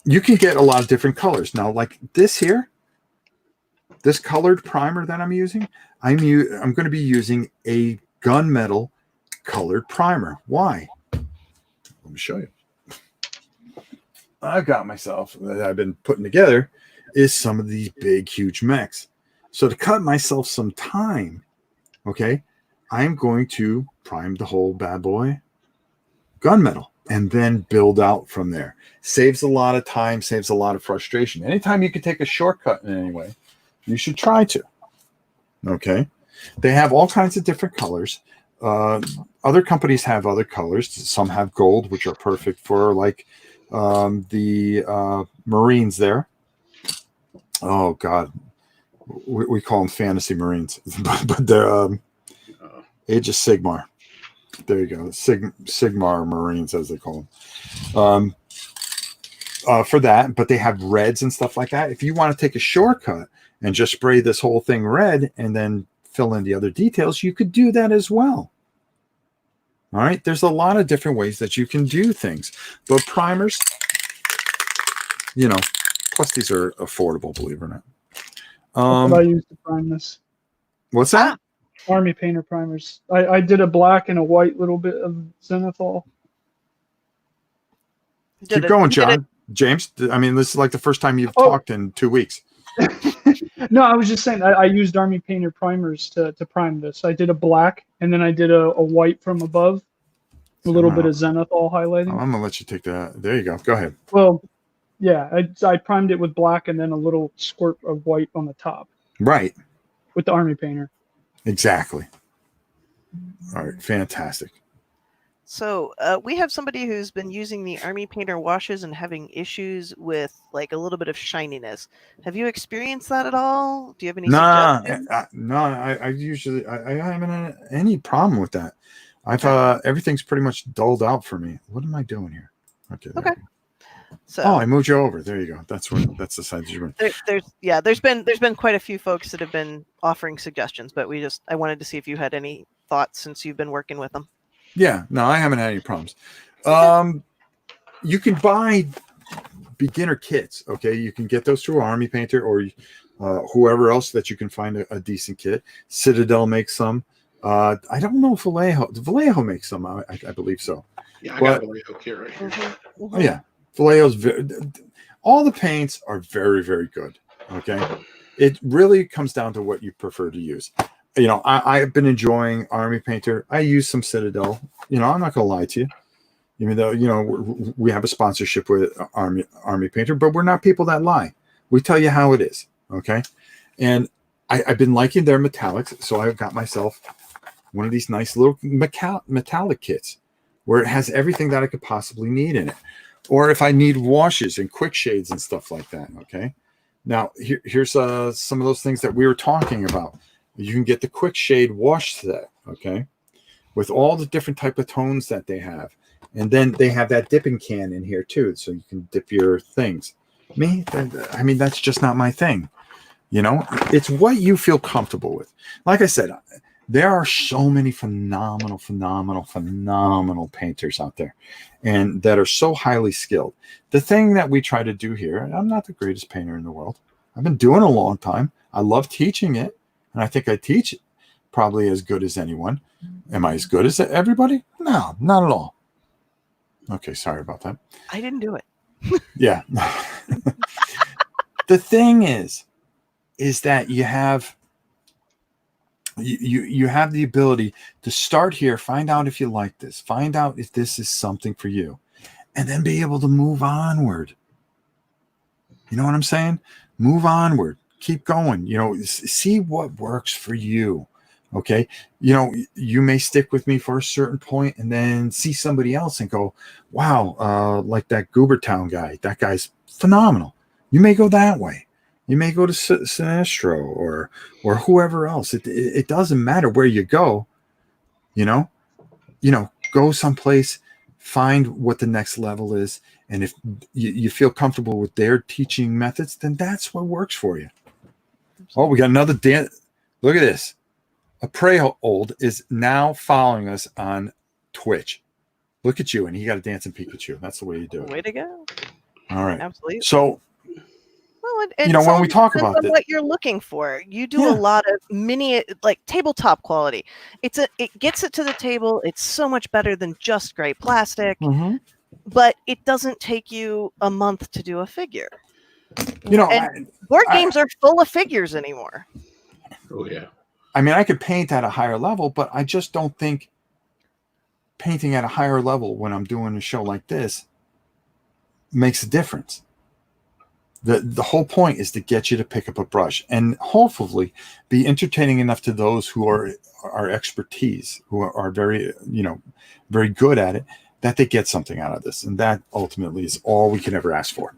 you can get a lot of different colors. Now, like this here, this colored primer that I'm using, I'm going to be using a gunmetal colored primer. Why? Let me show you. I've got myself, that I've been putting together, is some of these big, huge mechs. So to cut myself some time, okay, I'm going to prime the whole bad boy gunmetal and then build out from there. Saves a lot of time, saves a lot of frustration. Anytime you can take a shortcut in any way, you should try to. Okay. They have all kinds of different colors. Other companies have other colors. Some have gold, which are perfect for like the Marines there. Oh God. We call them fantasy Marines, but they're Age of Sigmar. There you go. Sigmar Marines, as they call them. For that, but they have reds and stuff like that. If you want to take a shortcut and just spray this whole thing red and then fill in the other details, you could do that as well. All right. There's a lot of different ways that you can do things, but primers, plus these are affordable, believe it or not. That's what I use to prime this. What's that? Army Painter primers. I did a black and a white little bit of zenithal. Keep going, John. James, I mean, this is like the first time you've talked in 2 weeks. No, I was just saying I used Army Painter primers to prime this. I did a black, and then I did a white from above, a little bit of zenithal highlighting. I'm going to let you take that. There you go. Go ahead. Well, yeah, I primed it with black and then a little squirt of white on the top. Right. With the Army Painter. Exactly. All right. Fantastic. So we have somebody who's been using the Army Painter washes and having issues with like a little bit of shininess. Have you experienced that at all? Do you have any suggestions? I usually I haven't had any problem with that. I've everything's pretty much dulled out for me. What am I doing here? Okay. So I moved you over. There you go. That's the side that you're in. There's been quite a few folks that have been offering suggestions, but I wanted to see if you had any thoughts since you've been working with them. Yeah, no, I haven't had any problems. You can buy beginner kits. Okay, you can get those through Army Painter or whoever else that you can find a decent kit. Citadel makes some. I don't know if Vallejo makes some. I believe so. Yeah, I got a Vallejo kit right here. Oh yeah, Vallejo's all the paints are very, very good. Okay, it really comes down to what you prefer to use. You know, I've been enjoying Army Painter. I use some Citadel. You know, I'm not gonna lie to you. Even though, you know, we have a sponsorship with Army Painter, but we're not people that lie. We tell you how it is. Okay, and I've been liking their metallics, so I've got myself one of these nice little metallic kits where it has everything that I could possibly need in it. Or if I need washes and quick shades and stuff like that. Okay. Now here's some of those things that we were talking about. You can get the quick shade wash set. Okay. With all the different type of tones that they have. And then they have that dipping can in here too. So you can dip your things. I mean, that's just not my thing. You know, it's what you feel comfortable with. Like I said, there are so many phenomenal painters out there and that are so highly skilled. The thing that we try to do here, and I'm not the greatest painter in the world. I've been doing it a long time. I love teaching it. And I think I teach it probably as good as anyone. Am I as good as everybody? No, not at all. Okay, sorry about that. I didn't do it. Yeah. The thing is that you have the ability to start here, find out if you like this, find out if this is something for you, and then be able to move onward. You know what I'm saying? Move onward. Keep going. You know, see what works for you. Okay. You know, you may stick with me for a certain point and then see somebody else and go, wow, like that Goobertown guy. That guy's phenomenal. You may go that way. You may go to Sinestro or whoever else. It doesn't matter where you go. You know, go someplace, find what the next level is. And if you feel comfortable with their teaching methods, then that's what works for you. Oh, we got another dance. Look at this. A Prey-Old is now following us on Twitch. Look at you. And he got a dancing Pikachu. That's the way you do it. Way to go. All right. Absolutely. So, well, you know, when we talk about this, what you're looking for, you do a lot of like tabletop quality. It gets it to the table. It's so much better than just gray plastic, but it doesn't take you a month to do a figure. You know, and board games are full of figures anymore. Oh yeah. I mean, I could paint at a higher level, but I just don't think painting at a higher level when I'm doing a show like this makes a difference. The whole point is to get you to pick up a brush and hopefully be entertaining enough to those who are expertise, who are very, very good at it, that they get something out of this. And that ultimately is all we can ever ask for.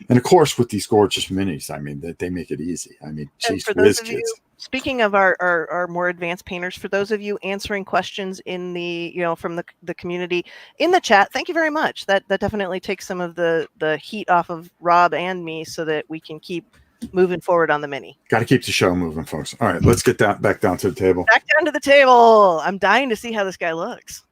And of course, with these gorgeous minis, I mean, they make it easy. I mean, geez, WizKids. Speaking of our more advanced painters, for those of you answering questions in the, from the community in the chat, thank you very much. That definitely takes some of the heat off of Rob and me so that we can keep moving forward on the mini. Got to keep the show moving, folks. All right, let's get back down to the table. Back down to the table. I'm dying to see how this guy looks.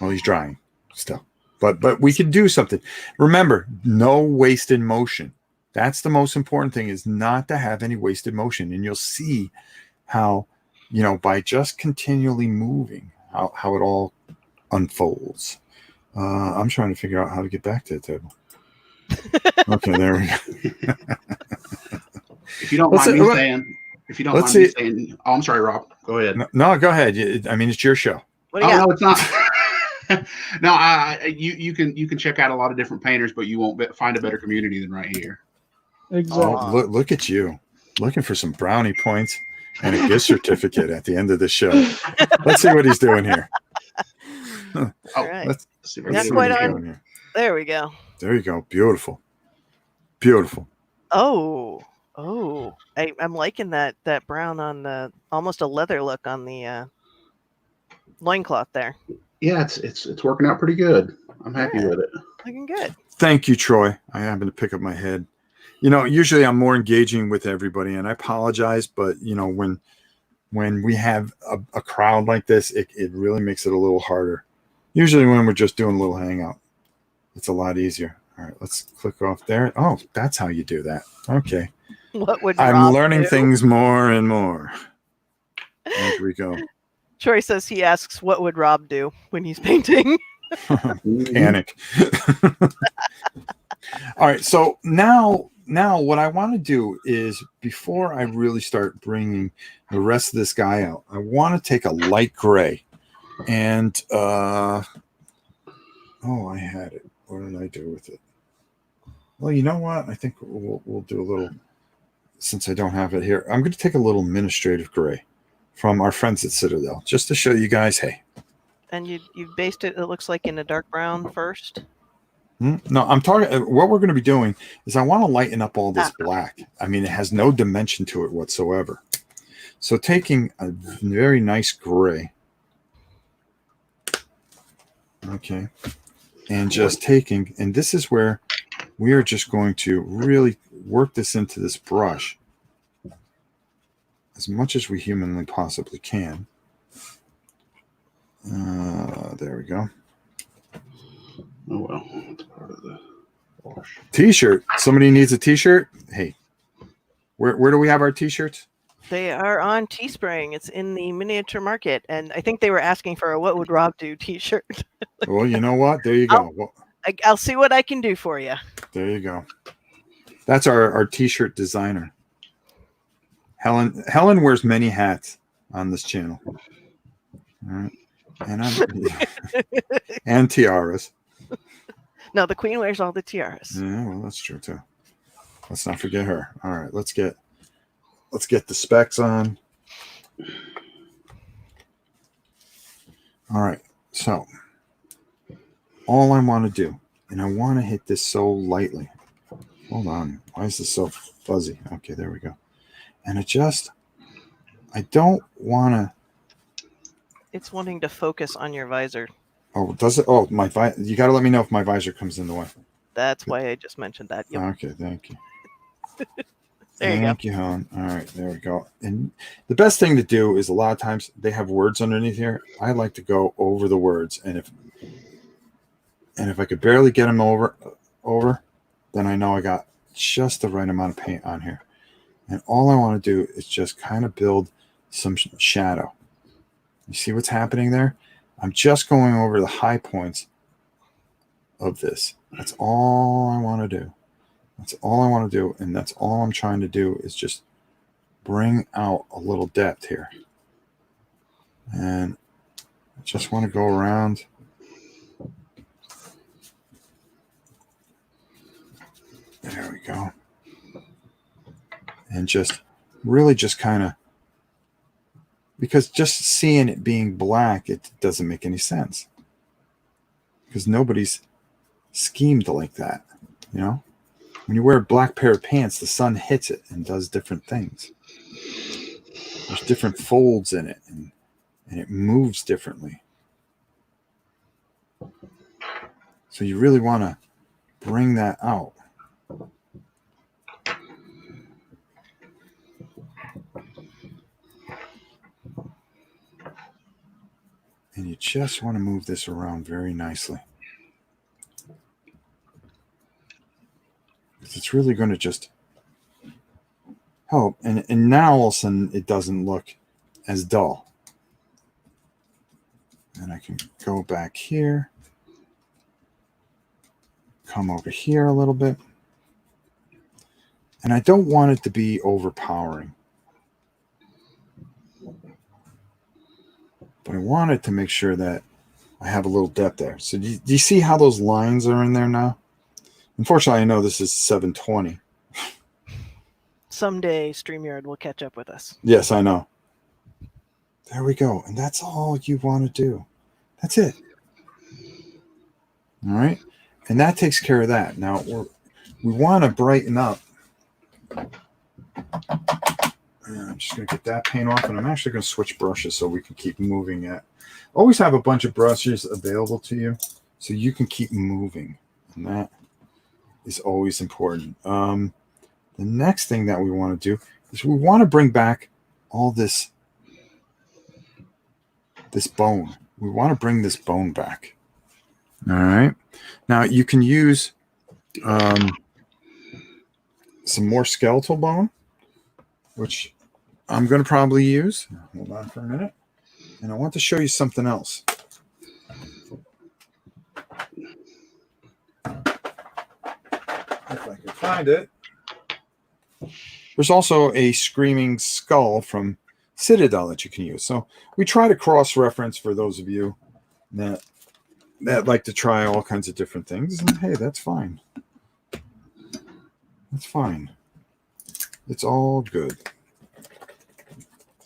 Well, he's drying still. But we can do something. Remember, no wasted motion. That's the most important thing, is not to have any wasted motion. And you'll see how, by just continually moving, how it all unfolds. I'm trying to figure out how to get back to the table. Okay, there we go. If you don't mind me saying, oh, I'm sorry, Rob. Go ahead. No, go ahead. I mean, it's your show. No, it's not. No, you can check out a lot of different painters, but you won't find a better community than right here. Exactly. Oh, look at you, looking for some brownie points and a gift certificate at the end of the show. Let's see what he's doing here. All right. Let's see what he's doing here. There we go. There you go. Beautiful. Beautiful. Oh, I'm liking that brown on the almost a leather look on the loincloth there. Yeah, it's working out pretty good. I'm happy with it. Looking good. Thank you, Troy. I happen to pick up my head. Usually I'm more engaging with everybody, and I apologize, but when we have a crowd like this, it really makes it a little harder. Usually when we're just doing a little hangout, it's a lot easier. All right, let's click off there. Oh, that's how you do that. Okay. What would I'm learning things more and more. There we go. Troy says he asks, what would Rob do when he's painting? Panic. All right, so now what I want to do is, before I really start bringing the rest of this guy out, I want to take a light gray and oh, I had it. What did I do with it? Well, you know what? I think we'll do a little, since I don't have it here. I'm going to take a little administrative gray from our friends at Citadel, just to show you guys, hey. And you've based it, it looks like, in a dark brown first. No, I'm talking. What we're going to be doing is I want to lighten up all this black. I mean, it has no dimension to it whatsoever. So taking a very nice gray, okay, and just taking, and this is where we are just going to really work this into this brush as much as we humanly possibly can. There we go. Oh well, it's part of the wash. T-shirt. Somebody needs a T-shirt. Hey, where do we have our T-shirts? They are on Teespring. It's in the miniature market, and I think they were asking for a "What would Rob do" T-shirt. Well, you know what? There you go. I'll see what I can do for you. There you go. That's our T-shirt designer. Helen wears many hats on this channel. All right. And and tiaras. No, the queen wears all the tiaras. Yeah, well, that's true too. Let's not forget her. All right, let's get the specs on. All right, so all I want to do, and I want to hit this so lightly. Hold on, why is this so fuzzy? Okay, there we go. And I don't want to. It's wanting to focus on your visor. Oh, does it? Oh, you got to let me know if my visor comes in the way. That's why I just mentioned that. Yep. Okay, thank you. There you go. Thank you, Helen. All right, there we go. And the best thing to do is, a lot of times they have words underneath here. I like to go over the words, and if I could barely get them over, then I know I got just the right amount of paint on here. And all I want to do is just kind of build some shadow. You see what's happening there? I'm just going over the high points of this. That's all I want to do. That's all I want to do. And that's all I'm trying to do, is just bring out a little depth here. And I just want to go around. There we go. And just really just kind of, because just seeing it being black, it doesn't make any sense. Because nobody's schemed like that, you know? When you wear a black pair of pants, the sun hits it and does different things. There's different folds in it, and it moves differently. So you really want to bring that out. And you just want to move this around very nicely. It's really going to just help. And now all of a sudden it doesn't look as dull. And I can go back here. Come over here a little bit. And I don't want it to be overpowering. But I wanted to make sure that I have a little depth there. So do you see how those lines are in there now? Unfortunately, I know this is 720. Someday StreamYard will catch up with us. Yes, I know. There we go. And that's all you want to do. That's it. All right. And that takes care of that. Now, we want to brighten up. I'm just going to get that paint off, and I'm actually going to switch brushes so we can keep moving it. Always have a bunch of brushes available to you so you can keep moving, and that is always important. The next thing that we want to do is we want to bring back all this bone. We want to bring this bone back. All right. Now you can use some more skeletal bone, which I'm going to probably use. Hold on for a minute. And I want to show you something else. If I can find it. There's also a screaming skull from Citadel that you can use. So we try to cross-reference for those of you that like to try all kinds of different things. And hey, that's fine. That's fine. It's all good.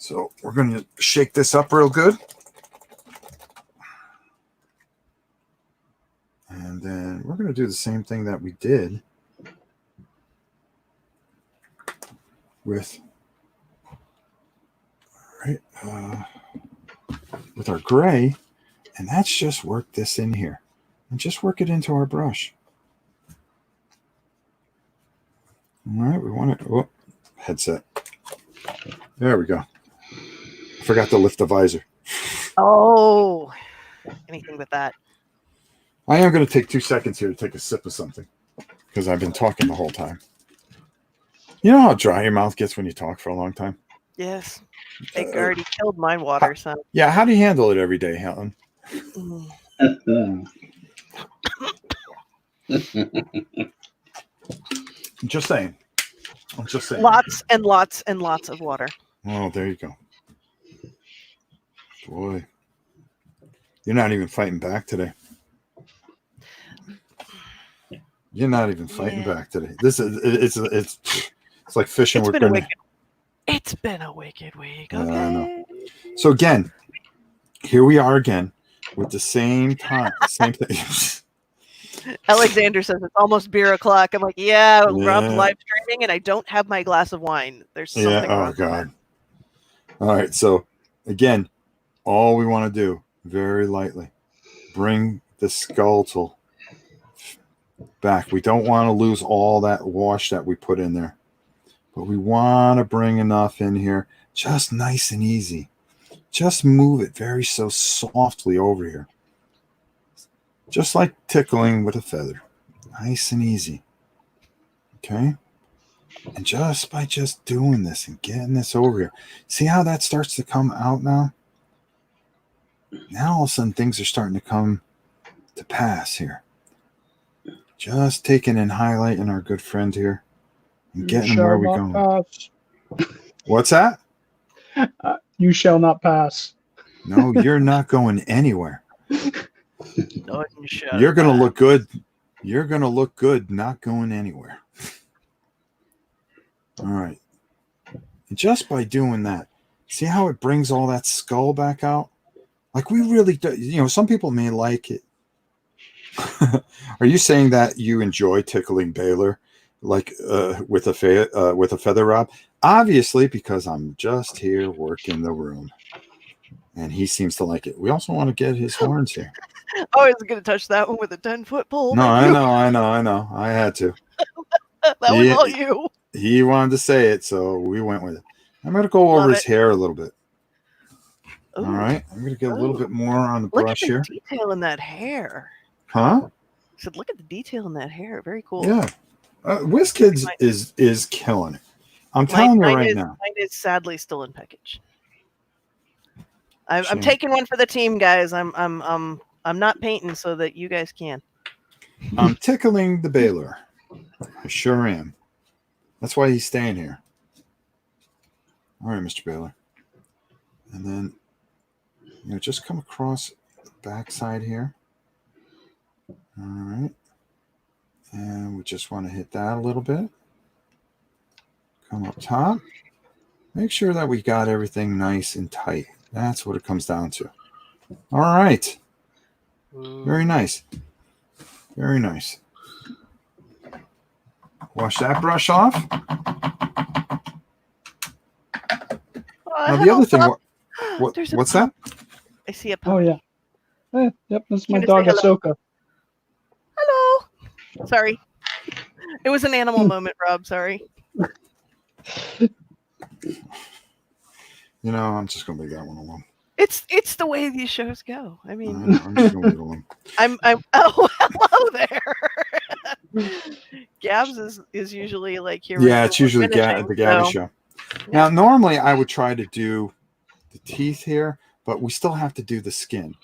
So we're going to shake this up real good. And then we're going to do the same thing that we did with our gray, and that's just work this in here and just work it into our brush. All right, we want it. Headset. There we go. I forgot to lift the visor. Oh, anything but that. I am going to take 2 seconds here to take a sip of something because I've been talking the whole time. You know how dry your mouth gets when you talk for a long time? Yes. It already killed my water, son. Yeah, how do you handle it every day, Helen? Mm. I'm just saying. I'm just saying. Lots and lots and lots of water. Oh, there you go. Boy. You're not even fighting back today. You're not even fighting back today. This is it's like fishing with grenades. It's been a wicked week. Okay. I know. So again, here we are again with the same time, same thing. Alexander says it's almost beer o'clock. I'm like, yeah, Rob's live streaming, and I don't have my glass of wine. There's something wrong. Oh God. All right. So again, all we want to do very lightly, bring the skeletal back. We don't want to lose all that wash that we put in there, but we want to bring enough in here, just nice and easy. Just move it very so softly over here. Just like tickling with a feather. Nice and easy. Okay? And just by just doing this and getting this over here. See how that starts to come out now? Now all of a sudden things are starting to come to pass here. Just taking and highlighting our good friend here. And getting him where we're going. What's that? You shall not pass. No, you're not going anywhere. No, you're going to look good. You're going to look good not going anywhere. All right. And just by doing that, see how it brings all that skull back out? Like we really do. You know, some people may like it. Are you saying that you enjoy tickling Balor like with a feather, Rob? Obviously, because I'm just here working the room. And he seems to like it. We also want to get his horns here. I was going to touch that one with a 10-foot pole. No, I know. I had to. That was all you. He wanted to say it, so we went with it. I'm going to go over his hair a little bit. Ooh. All right. I'm going to get a little bit more on the brush here. Look at the detail in that hair. Huh? I said, look at the detail in that hair. Very cool. Yeah. WizKids is killing it. I'm telling you right now. Mine is sadly still in package. I'm taking one for the team, guys. I'm not painting so that you guys can. I'm tickling the Balor. I sure am. That's why he's staying here. All right, Mr. Balor. And then, just come across the backside here. All right. And we just want to hit that a little bit. Come up top. Make sure that we got everything nice and tight. That's what it comes down to. All right. Very nice. Very nice. Wash that brush off. Now the other thing, what's that? I see a puppy. Oh yeah. Yep, that's my dog Ahsoka. Hello. Sorry. It was an animal moment, Rob. Sorry. I'm just gonna leave that one alone. It's the way these shows go. I mean, I'm just gonna leave it alone. Oh, hello there. Gabs is usually like here. Yeah, it's usually the Gabby show. Now, normally I would try to do the teeth here, but we still have to do the skin.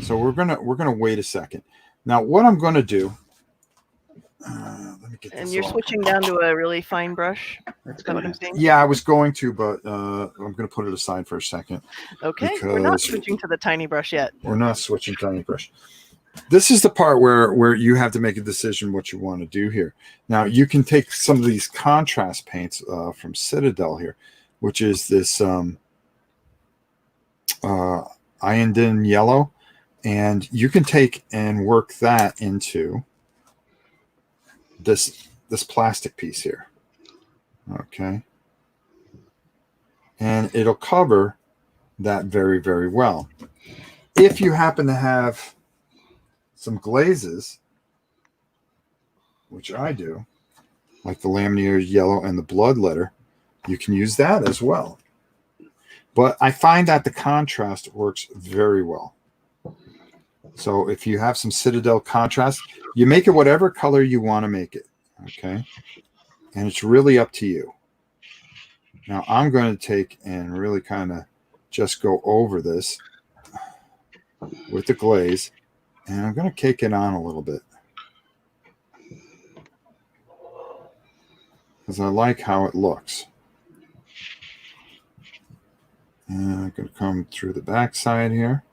So we're gonna wait a second. Now, what I'm gonna do. Let me get this. And you're off. switching down to a really fine brush. Is that what I'm seeing? Yeah, I was going to, but I'm going to put it aside for a second. Okay, we're not because switching to the tiny brush yet. We're not switching tiny brush. This is the part where you have to make a decision what you want to do here. Now, you can take some of these contrast paints from Citadel here, which is this ironed yellow, and you can take and work that into this plastic piece here. Okay. And it'll cover that very, very well. If you happen to have some glazes, which I do, like the laminated yellow and the bloodletter, you can use that as well. But I find that the contrast works very well. So if you have some Citadel contrast, you make it whatever color you want to make it. Okay. And it's really up to you. Now I'm going to take and really kind of just go over this with the glaze, and I'm going to cake it on a little bit because I like how it looks. And I'm going to come through the back side here.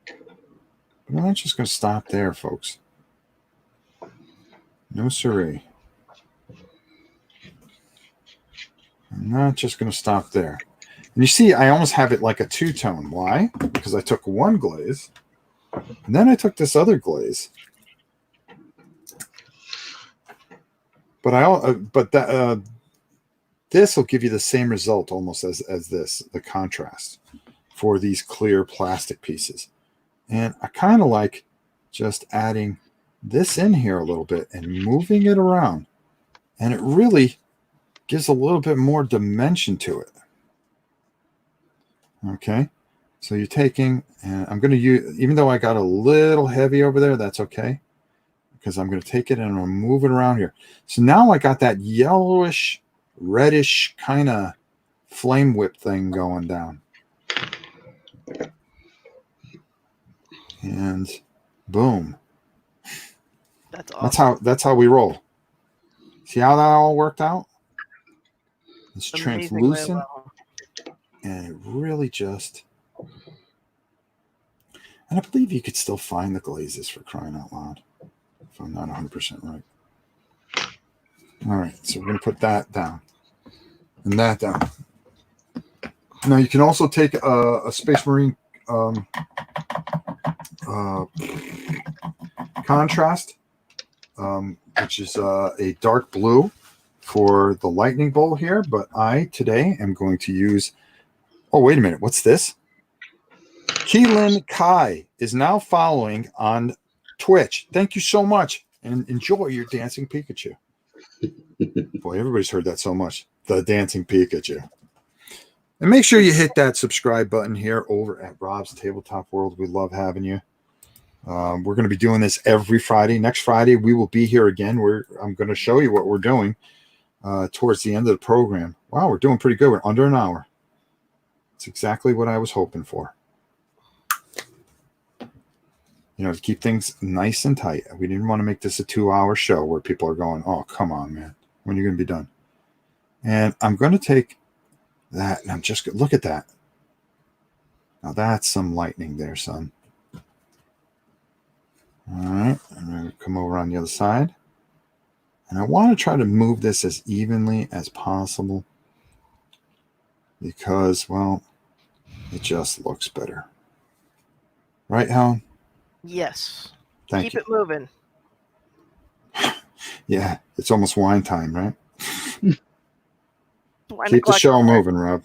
But I'm not just going to stop there, folks. No siree. I'm not just going to stop there. And you see, I almost have it like a two-tone. Why? Because I took one glaze, and then I took this other glaze. But this will give you the same result almost as this, the contrast for these clear plastic pieces. And I kind of like just adding this in here a little bit and moving it around. And it really gives a little bit more dimension to it. Okay, so you're taking, and I'm going to use, even though I got a little heavy over there, that's okay, because I'm going to take it and I'm going to move it around here. So now I got that yellowish, reddish kind of flame whip thing going down. And boom. That's awesome. That's how we roll. See how that all worked out? It's Amazingly translucent, well. and it really just. And I believe you could still find the glazes, for crying out loud, if I'm not 100% right. All right, so we're going to put that down and that down. Now you can also take a Space Marine contrast, which is a dark blue for the lightning bolt here, but I today am going to use, oh, wait a minute, what's this? Keelan Kai is now following on Twitch. Thank you so much, and enjoy your dancing Pikachu. Boy, everybody's heard that so much, the dancing Pikachu. And make sure you hit that subscribe button here over at Rob's Tabletop World. We love having you. We're going to be doing this every Friday. Next Friday, we will be here again. I'm going to show you what we're doing towards the end of the program. Wow, we're doing pretty good. We're under an hour. It's exactly what I was hoping for. You know, to keep things nice and tight. We didn't want to make this a 2-hour show where people are going, oh, come on, man. When are you going to be done? And I'm going to take that, and I'm just going to look at that. Now that's some lightning there, son. All right, I'm going to come over on the other side. And I want to try to move this as evenly as possible because, well, it just looks better. Right, Helen? Yes. Thank Keep you. it moving. Yeah, it's almost wine time, right? Wine Keep the o'clock show hour. moving, Rob.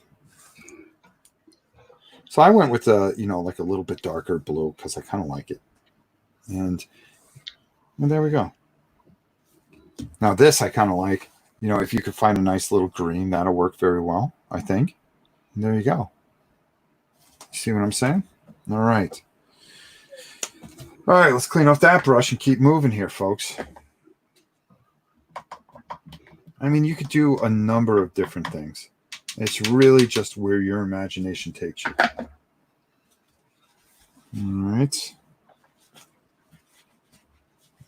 So I went with like a little bit darker blue because I kind of like it. And there we go. Now this I kind of like. You know, if you could find a nice little green, that'll work very well, I think. And there you go. See what I'm saying? All right. All right, let's clean off that brush and keep moving here, folks. I mean, you could do a number of different things. It's really just where your imagination takes you. All right.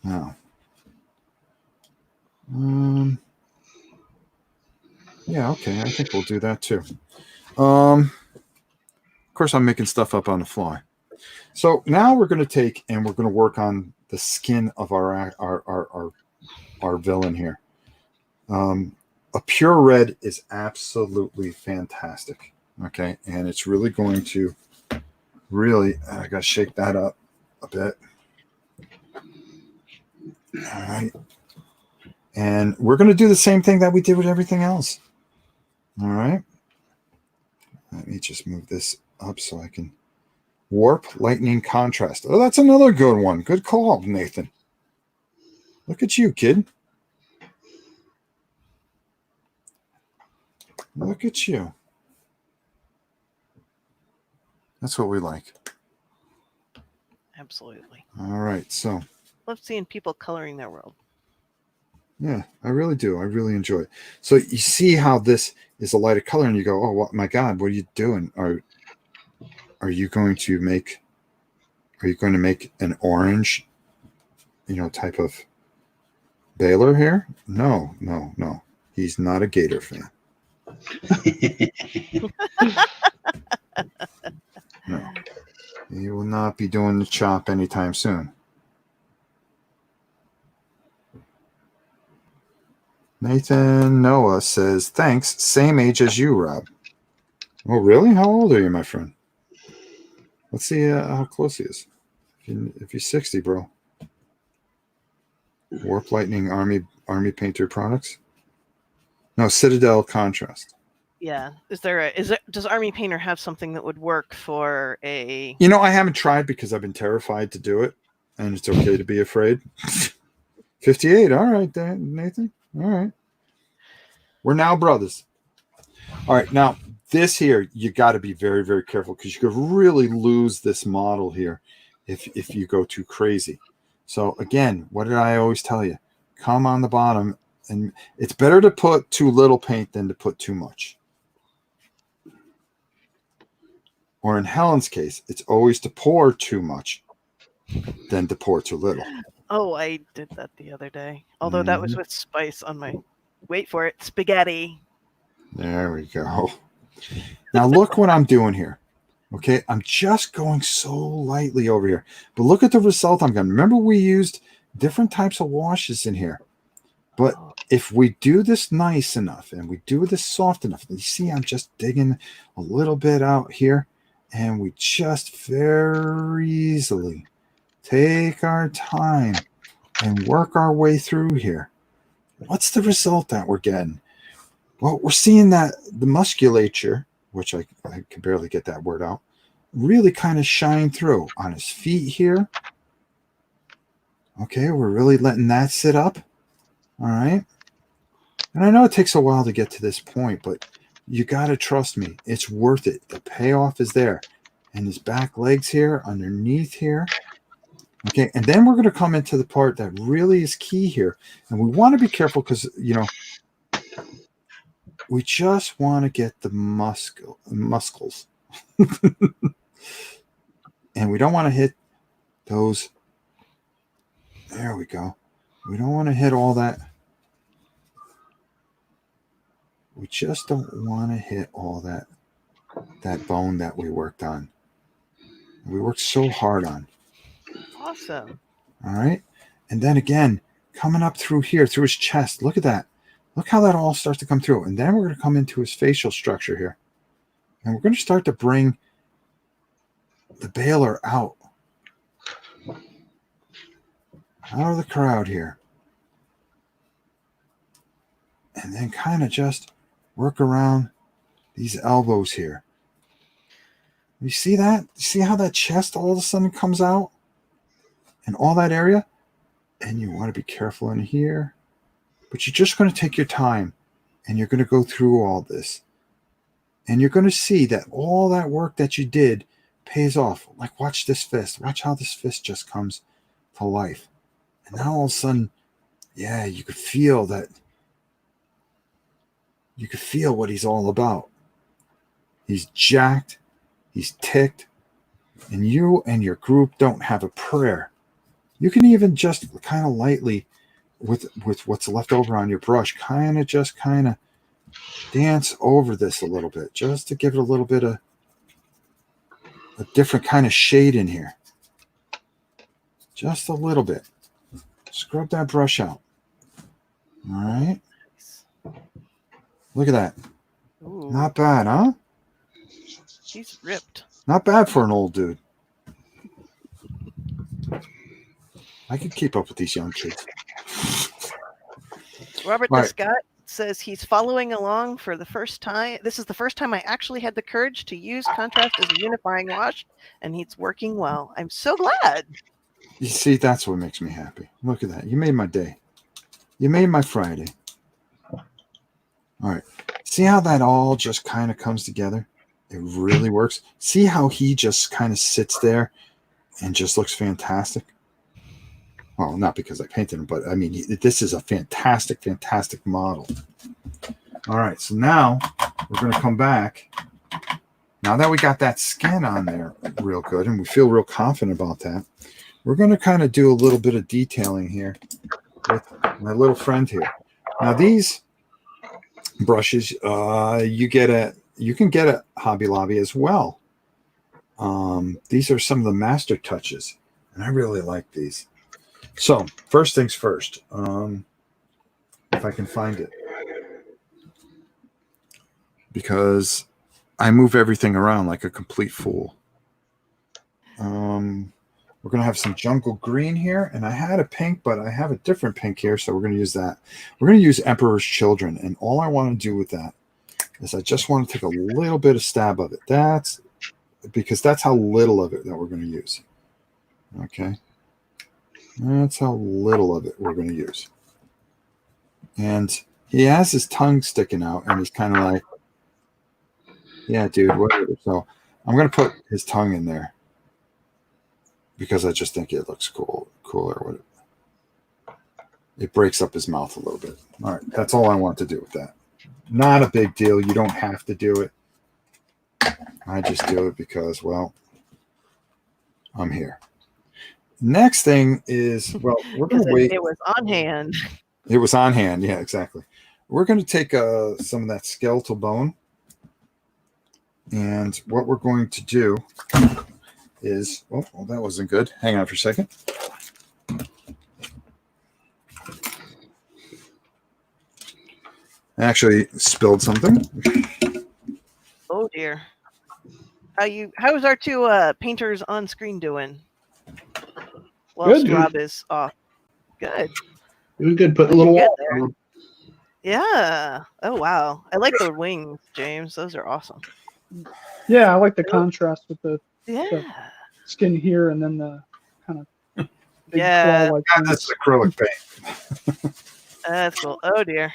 Now, yeah, okay. I think we'll do that too. Of course, I'm making stuff up on the fly. So now we're going to take and we're going to work on the skin of our villain here. A pure red is absolutely fantastic. Okay, and it's really going to I got to shake that up a bit. All right, and we're going to do the same thing that we did with everything else. All right, let me just move this up so I can warp, lightning, contrast. Oh, that's another good one. Good call, Nathan. Look at you, kid. Look at you. That's what we like. Absolutely. All right, so. Love seeing people coloring their world. Yeah, I really do. I really enjoy it. So you see how this is a lighter color, and you go, "Oh, my God, what are you doing? Are you going to make? Are you going to make an orange, type of Balor here? No, no, no. He's not a Gator fan. No, he will not be doing the chop anytime soon." Nathan Noah says, "Thanks. Same age as you, Rob." Oh, really? How old are you, my friend? Let's see how close he is. If he's 60, bro. Warp Lightning Army Painter products. No, Citadel Contrast. Yeah. Does Army Painter have something that would work for a? I haven't tried because I've been terrified to do it, and it's okay to be afraid. 58. All right, Nathan. All right. We're now brothers. All right, now this here, you got to be very, very careful because you could really lose this model here if you go too crazy. So again, what did I always tell you? Come on the bottom, and it's better to put too little paint than to put too much. Or in Helen's case, it's always to pour too much than to pour too little. Oh, I did that the other day. Although that was with spice on my, wait for it, spaghetti. There we go. Now look what I'm doing here. Okay, I'm just going so lightly over here. But look at the result I'm getting. Remember, we used different types of washes in here. But if we do this nice enough and we do this soft enough, you see I'm just digging a little bit out here, and we just very easily take our time and work our way through here. What's the result that we're getting? Well, we're seeing that the musculature, which I can barely get that word out, really kind of shine through on his feet here. Okay, we're really letting that sit up. All right. And I know it takes a while to get to this point, but you got to trust me. It's worth it. The payoff is there. And his back legs here, underneath here. Okay, and then we're going to come into the part that really is key here. And we want to be careful because, we just want to get the muscles. And we don't want to hit those. There we go. We don't want to hit all that. We just don't want to hit all that bone that we worked on. We worked so hard on. Awesome. All right. And then again, coming up through here, through his chest. Look at that. Look how that all starts to come through. And then we're going to come into his facial structure here. And we're going to start to bring the Balor out of the crowd here. And then kind of just work around these elbows here. You see that? You see how that chest all of a sudden comes out? And all that area? And you want to be careful in here. But you're just going to take your time. And you're going to go through all this. And you're going to see that all that work that you did pays off. Like, watch this fist. Watch how this fist just comes to life. And now all of a sudden, yeah, you could feel that. You could feel what he's all about. He's jacked. He's ticked. and you and your group don't have a prayer, you can even just kind of lightly, with what's left over on your brush, kind of dance over this a little bit, just to give it a little bit of a different kind of shade in here. Just a little bit. Scrub that brush out. All right. Look at that. Ooh, Not bad, huh? he's ripped. Not bad for an old dude. I could keep up with these young kids. Robert Right. the Scott says he's following along for the first time. This is the first time I actually had the courage to use contrast as a unifying wash, and it's working well. I'm so glad. You see, that's what makes me happy. Look at that. You made my day. You made my Friday. All right. See how that all just kind of comes together? It really works. See how he just kind of sits there and just looks fantastic? Well, not because I painted him, but I mean, this is a fantastic, fantastic model. All right. So now we're going to come back. Now that we got that skin on there real good and we feel real confident about that, we're going to kind of do a little bit of detailing here with my little friend here. Now these brushes, you can get at Hobby Lobby as well. These are some of the master touches, and I really like these. So first things first, if I can find it, because I move everything around like a complete fool. We're going to have some jungle green here, and I had a pink, but I have a different pink here, so we're going to use that. We're going to use Emperor's Children, and all I want to do with that is I just want to take a little bit of stab of it. That's because that's how little of it that we're going to use. Okay. That's how little of it we're going to use. And he has his tongue sticking out, and he's kind of like, yeah, dude, whatever. So I'm going to put his tongue in there because I just think it looks cooler. It breaks up his mouth a little bit. All right, that's all I want to do with that. Not a big deal. You don't have to do it. I just do it because, well, I'm here. Next thing is, well, we're going to wait. It was on hand. It was on hand. Yeah, exactly. We're going to take some of that skeletal bone. And what we're going to do is, well, that wasn't good. Hang on for a second. I actually spilled something. Oh dear. How's our two painters on screen doing? Well, Good. Rob is off. Good. Doing good. Put a little Good water there. on them. Yeah. Oh wow. I like the wings, James. Those are awesome. Yeah, I like the contrast with the Yeah. skin here and then the kind of big Yeah. claw-like God, things. that's acrylic paint. That's cool. Oh dear.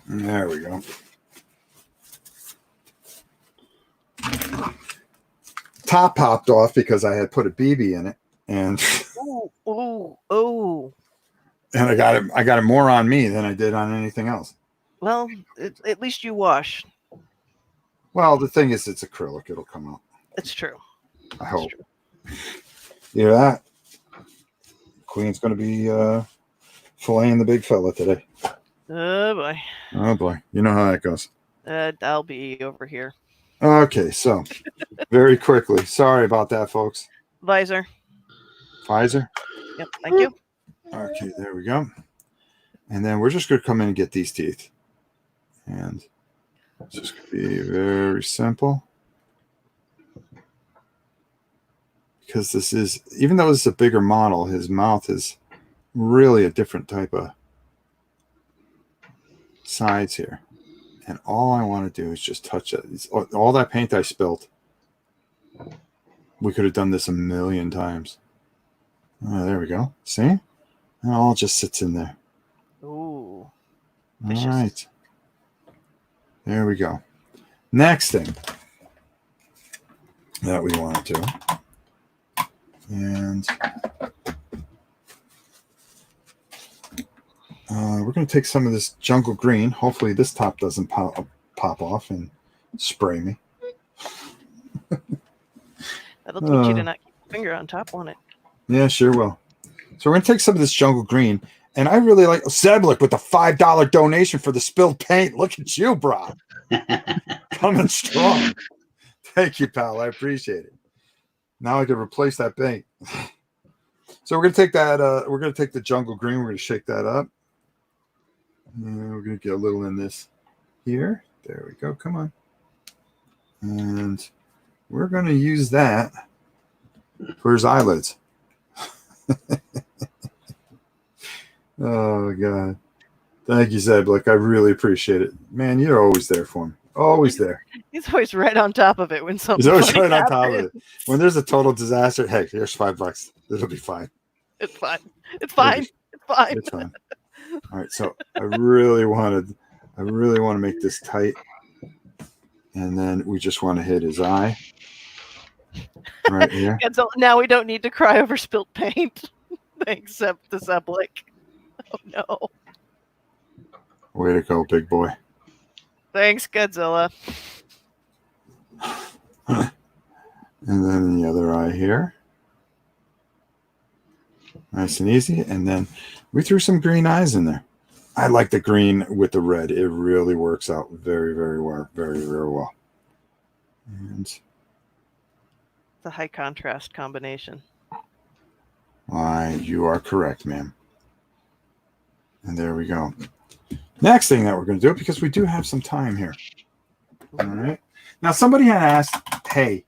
There we go. Top popped off because I had put a BB in it, and Oh. and I got it more on me than I did on anything else. Well, at least you wash. Well, the thing is, it's acrylic; it'll come out. It's true. I hope. You hear that? Queen's going to be filleting the big fella today. Oh boy. Oh boy, you know how that goes. I'll be over here. Okay, so very quickly. Sorry about that, folks. Visor. Pfizer. Yep. Thank you. Okay, there we go. And then we're just going to come in and get these teeth. And it's just going to be very simple. Because this is, even though this is a bigger model, his mouth is really a different type of sides here. And all I want to do is just touch it. All that paint I spilled, we could have done this a million times. Oh, there we go. See? And it all just sits in there. Ooh. All Vicious. right. There we go. Next thing that we want to do. And we're going to take some of this jungle green. Hopefully this top doesn't pop off and spray me. That'll teach you to not keep your finger on top, won't it? Yeah, sure will. So we're going to take some of this jungle green. And I really like Seblik with the $5 donation for the spilled paint. Look at you, bro. Coming strong. Thank you, pal. I appreciate it. Now I can replace that paint. So we're going to take that. We're going to take the jungle green. We're going to shake that up. And we're going to get a little in this here. There we go. Come on. And we're going to use that for his eyelids. Oh, God. Thank you, Zeblik. I really appreciate it. Man, you're always there for me. Always there. He's always right on top of it when something. He's always funny right on top of happens. it. When there's a total disaster, hey, here's $5. It'll be fine. It's fine. It's fine. It's fine. It's fine. All right, so I really want to make this tight. And then we just want to hit his eye. Right here. And so now we don't need to cry over spilled paint. Except the Zeblik. Oh no. Way to go, big boy. Thanks, Godzilla. And then the other eye here. Nice and easy. And then we threw some green eyes in there. I like the green with the red. It really works out very, very well. Very, very well. And It's a high contrast combination. why, you are correct, ma'am. And there we go. Next thing that we're going to do, because we do have some time here. All right. Now, somebody had asked, hey,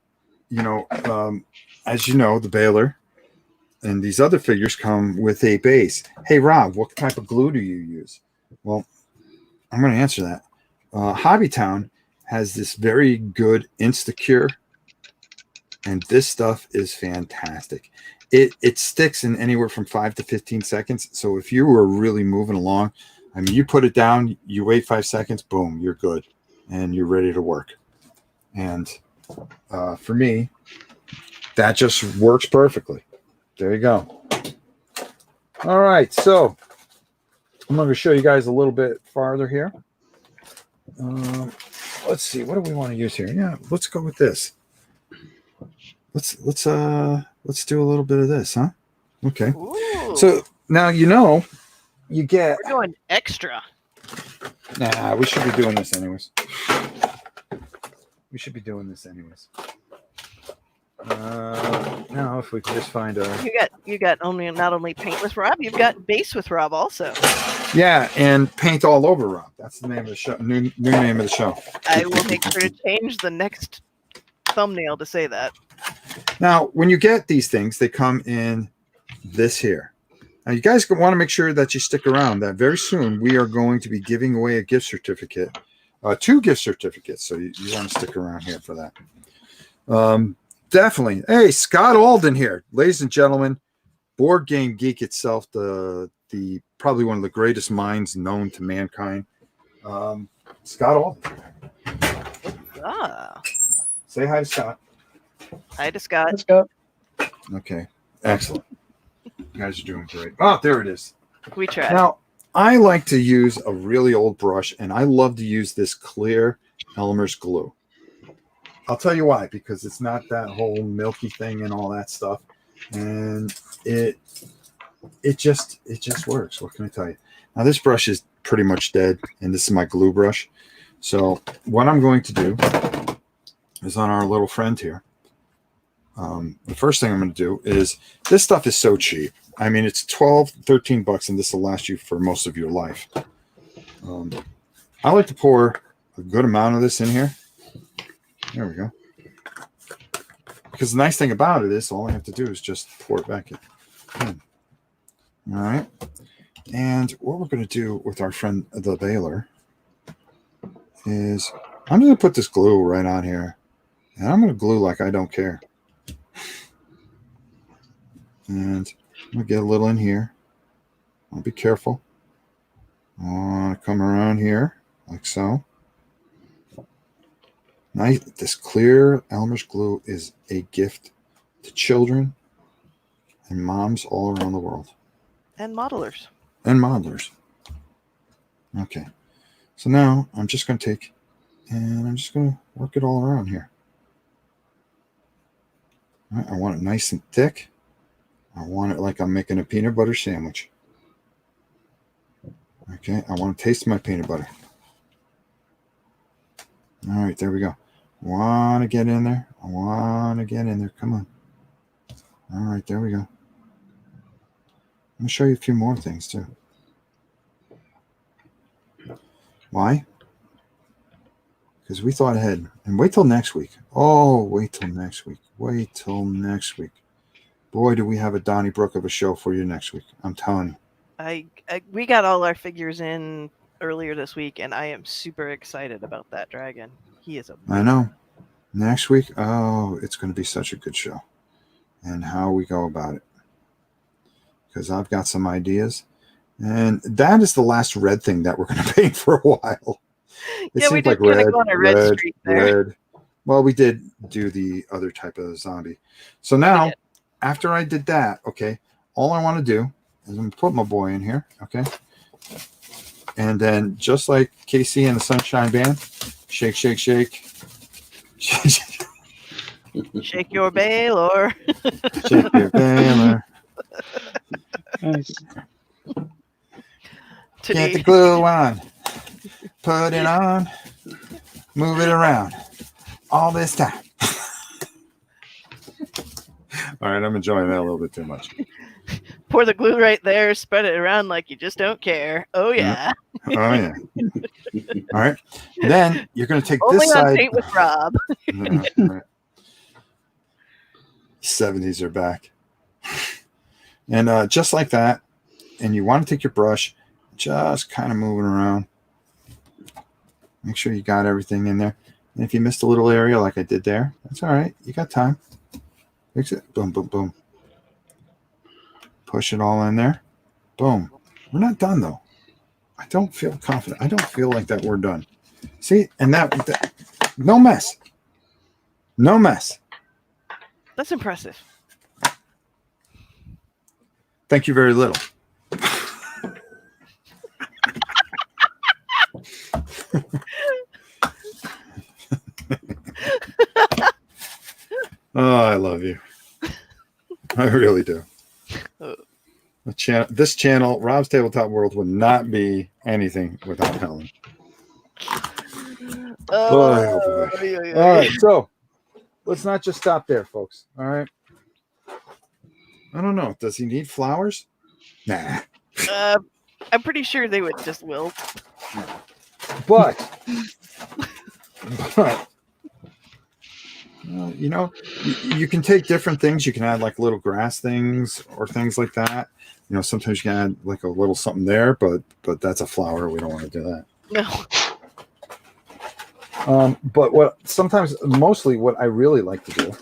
as you know, the Balor and these other figures come with a base. Hey, Rob, what type of glue do you use? Well, I'm going to answer that. Hobbytown has this very good Instacure, and this stuff is fantastic. It sticks in anywhere from 5 to 15 seconds. So if you were really moving along, I mean, you put it down, you wait 5 seconds, boom, you're good, and you're ready to work. And for me, that just works perfectly. There you go. All right, so I'm going to show you guys a little bit farther here. Let's see, what do we want to use here? Yeah, let's go with this. Let's do a little bit of this, huh? Okay. Ooh. So now you get. We're going extra. Nah, we should be doing this anyways. Now, if we can just find a. You got only not only paint with Rob, you've got base with Rob also. Yeah, and paint all over Rob. That's the name of the show. New name of the show. I will make sure to change the next thumbnail to say that. Now, when you get these things, they come in this here. Now, you guys want to make sure that you stick around. That very soon we are going to be giving away a gift certificate, 2 gift certificates. So you want to stick around here for that. Definitely. Hey, Scott Alden here, ladies and gentlemen. Board Game Geek itself, the probably one of the greatest minds known to mankind. Scott Alden. Ah. Say hi to Scott. Hi to Scott. Let's go. Okay, excellent. You guys are doing great. Oh, there it is. We tried. Now, I like to use a really old brush, and I love to use this clear Elmer's glue. I'll tell you why, because it's not that whole milky thing and all that stuff, and it just works. What can I tell you? Now, this brush is pretty much dead, and this is my glue brush. So what I'm going to do is on our little friend here. The first thing I'm going to do is, this stuff is so cheap. I mean, it's $13, and this will last you for most of your life. I like to pour a good amount of this in here. There we go. Because the nice thing about it is all I have to do is just pour it back in. All right. And what we're going to do with our friend, the Balor, is I'm going to put this glue right on here. And I'm going to glue like I don't care. And I'm going to get a little in here. I'll be careful. I want to come around here like so. Nice. This clear Elmer's glue is a gift to children and moms all around the world. And modelers. And modelers. Okay. So now I'm just going to take, and I'm just going to Work it all around here. All right, I want it nice and thick. I want it like I'm making a peanut butter sandwich. Okay, I want to taste my peanut butter. All right, there we go. Want to get in there? I want to get in there. Come on. All right, there we go. I'm going to show you a few more things too. Why? Because we thought ahead. And wait till next week. Oh, wait till next week. Wait till next week. Boy, do we have a Donnybrook of a show for you next week. I'm telling you. We got all our figures in earlier this week, and I am super excited about that dragon. He is a. I know. Next week, oh, it's going to be such a good show. And how we go about it. Because I've got some ideas. And that is the last red thing that we're going to paint for a while. It Yeah, we seems did like kind of red, go on a red streak there. red. Well, we did do the other type of zombie. So now, after I did that, okay, all I want to do is I'm going to put my boy in here, okay? And then just like KC and the Sunshine Band, shake, shake, shake. Shake your Balor. Shake your Balor. Nice. Get the glue on. Put it on. Move it around. All this time. All right, I'm enjoying that a little bit too much. Pour the glue right there. Spread it around like you just don't care. Oh yeah. Oh yeah. All right. Then you're going to take Only this on side. Paint with Rob. Yeah, right. 70s are back. And just like that. And you want to take your brush, just kind of moving around. Make sure you got everything in there. And if you missed a little area like I did there, that's all right. You got time. Fix it. Boom, boom, boom. Push it all in there. Boom. We're not done, though. I don't feel confident. I don't feel like that we're done. See? And that no mess. No mess. That's impressive. Thank you very little. Oh, I love you. I really do. This channel, Rob's Tabletop World, would not be anything without Helen. All right, so let's not just stop there, folks. All right. I don't know. Does he need flowers? Nah. I'm pretty sure they would just wilt. But you know, you can take different things. You can add like little grass things or things like that. You know, sometimes you can add like a little something there, but that's a flower. We don't want to do that. No. But mostly what I really like to do.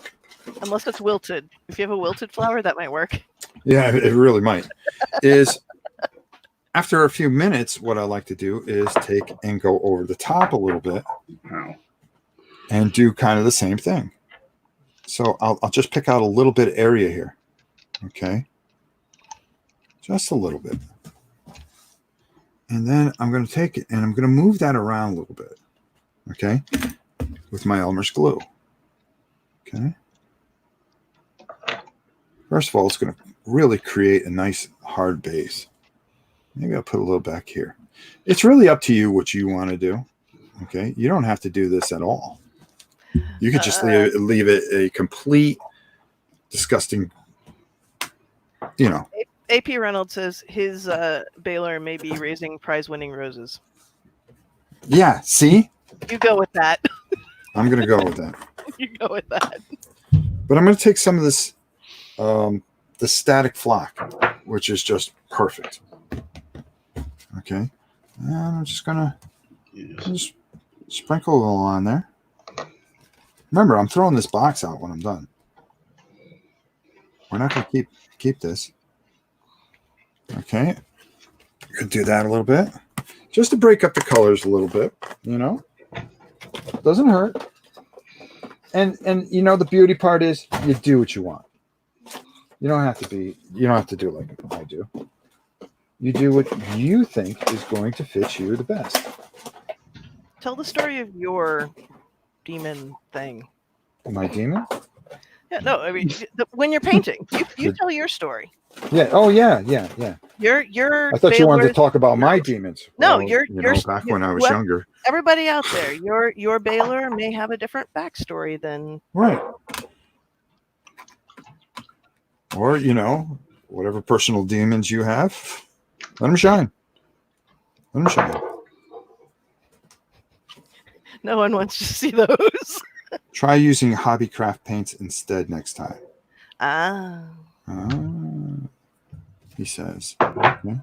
Unless it's wilted. If you have a wilted flower, that might work. Yeah, it really might. Is after a few minutes, what I like to do is take and go over the top a little bit and do kind of the same thing. So I'll just pick out a little bit of area here. Okay. Just a little bit. And then I'm going to take it and I'm going to move that around a little bit. Okay. With my Elmer's glue. Okay. First of all, it's going to really create a nice hard base. Maybe I'll put a little back here. It's really up to you what you want to do. Okay. You don't have to do this at all. You could just leave it a complete disgusting, you know. AP Reynolds says his Balor may be raising prize-winning roses. Yeah, see? You go with that. I'm going to go with that. You go with that. But I'm going to take some of this, the static flock, which is just perfect. Okay. And I'm just going to just sprinkle a little on there. Remember, I'm throwing this box out when I'm done. We're not going to keep this. Okay. You're going to do that a little bit. Just to break up the colors a little bit, you know. Doesn't hurt. And you know, the beauty part is you do what you want. You don't have to do like I do. You do what you think is going to fit you the best. Tell the story of your demon thing. My demon? Yeah, no, I mean, when you're painting, you tell your story. Yeah. Oh, yeah. Your I thought you wanted to Baylor's- talk about my demons. No, Well, you're back when I was well, younger. everybody out there, your Baylor may have a different backstory than Right. Or, whatever personal demons you have, let them shine. Let them shine. no one wants to see those. Try using hobbycraft paints instead next time. Ah. He says. Okay.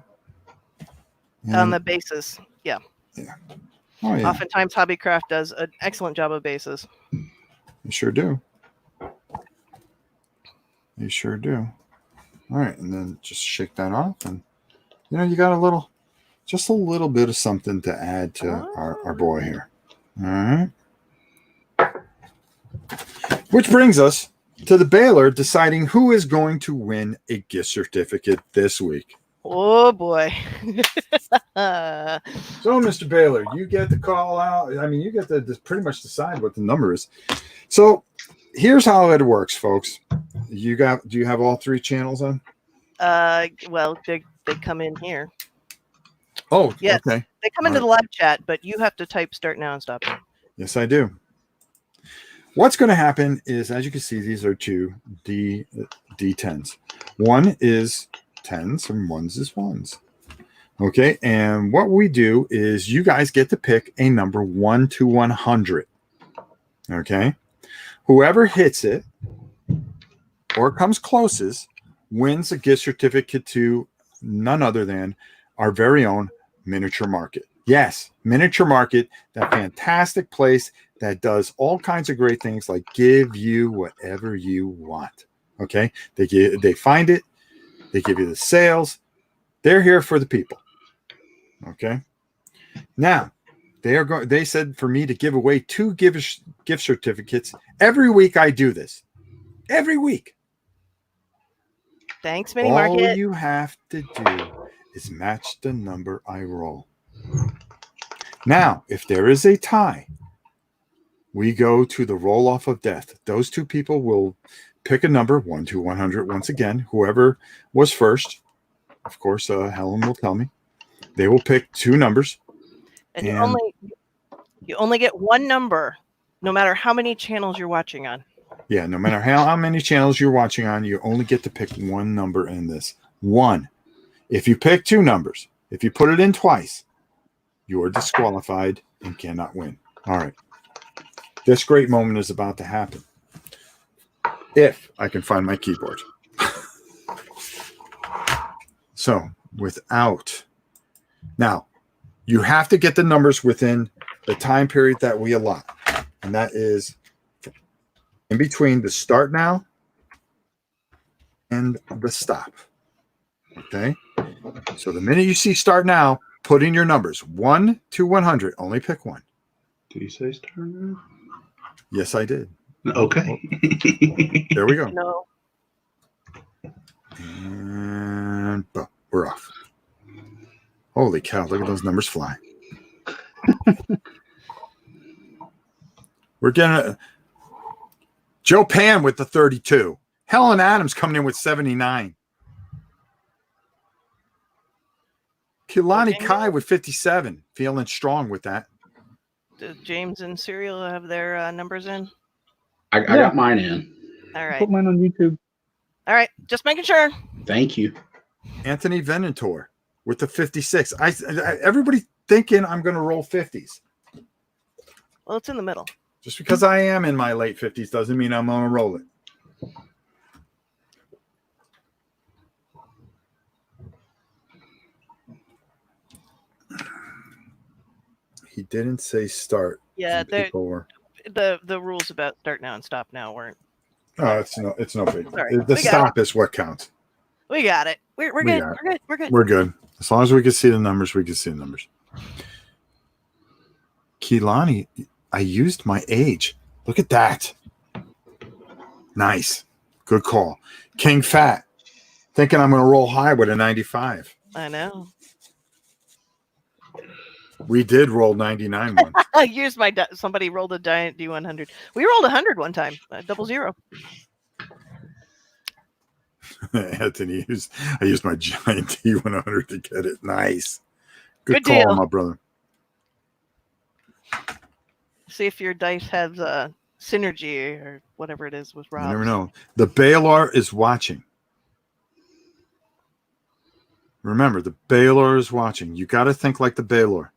On the bases. Yeah. Oh, yeah. Oftentimes Hobbycraft does an excellent job of bases. They sure do. They sure do. All right, and then just shake that off, and you got just a little bit of something to add to our boy here. All right. Which brings us to the Baylor deciding who is going to win a gift certificate this week. Oh boy. So, Mr. Baylor, you get to call out. I mean, you get to pretty much decide what the number is. So, here's how it works, folks. Do you have all three channels on? Well, they come in here. Oh, yes. Okay. They come into the live chat, but you have to type start now and stop now. Yes, I do. What's going to happen is, as you can see, these are two D10s. One is 10s and one's is 1s. Okay, and what we do is you guys get to pick a number 1 to 100. Okay, whoever hits it or comes closest wins a gift certificate to none other than our very own Miniature Market. Yes, Miniature Market, that fantastic place that does all kinds of great things, like give you whatever you want. Okay, they find it, they give you the sales. They're here for the people. Okay. Now, they said for me to give away 2 gift certificates every week. I do this every week. Thanks, Mini Market. All you have to do is match the number I roll. Now, if there is a tie, we go to the roll off of death. Those 2 people will pick a number 1 to 100 once again. Whoever was first, of course, Helen will tell me. They will pick 2 numbers. And you only get one number, no matter how many channels you're watching on. Yeah, no matter how many channels you're watching on, you only get to pick 1 number in this. 1. If you pick 2 numbers, if you put it in twice, you are disqualified and cannot win. All right. This great moment is about to happen. If I can find my keyboard. So, now, you have to get the numbers within the time period that we allot. And that is in between the start now and the stop. Okay? So the minute you see start now, put in your numbers 1 to 100. Only pick 1. Did you say start now? Yes, I did. Okay. There we go. No. And boom, we're off. Holy cow, look at those numbers fly. We're getting Joe Pan with the 32. Helen Adams coming in with 79. Kilani Kai with 57. Feeling strong with that. Does James and Serial have their numbers in? I got mine in. All right. Put mine on YouTube. All right. Just making sure. Thank you. Anthony Venator with the 56. Everybody thinking I'm going to roll 50s. Well, it's in the middle. Just because I am in my late 50s doesn't mean I'm going to roll it. He didn't say start. Yeah, the the rules about start now and stop now weren't. Oh, it's no big. Sorry. The stop is what counts. We got it. We're good. We're good. We're good. We're good. As long as we can see the numbers, we can see the numbers. Keelani, I used my age. Look at that. Nice. Good call. King Fat, thinking I'm going to roll high with a 95. I know. We did roll 99 once. Here's my somebody rolled a giant D100. We rolled 100 one time, 00. Anthony I used my giant T100 to get it. Nice. Good Good call, deal. my brother. See if your dice has synergy or whatever it is with Rob. You never know. The Balor is watching. Remember, the Balor is watching. You got to think like the Balor.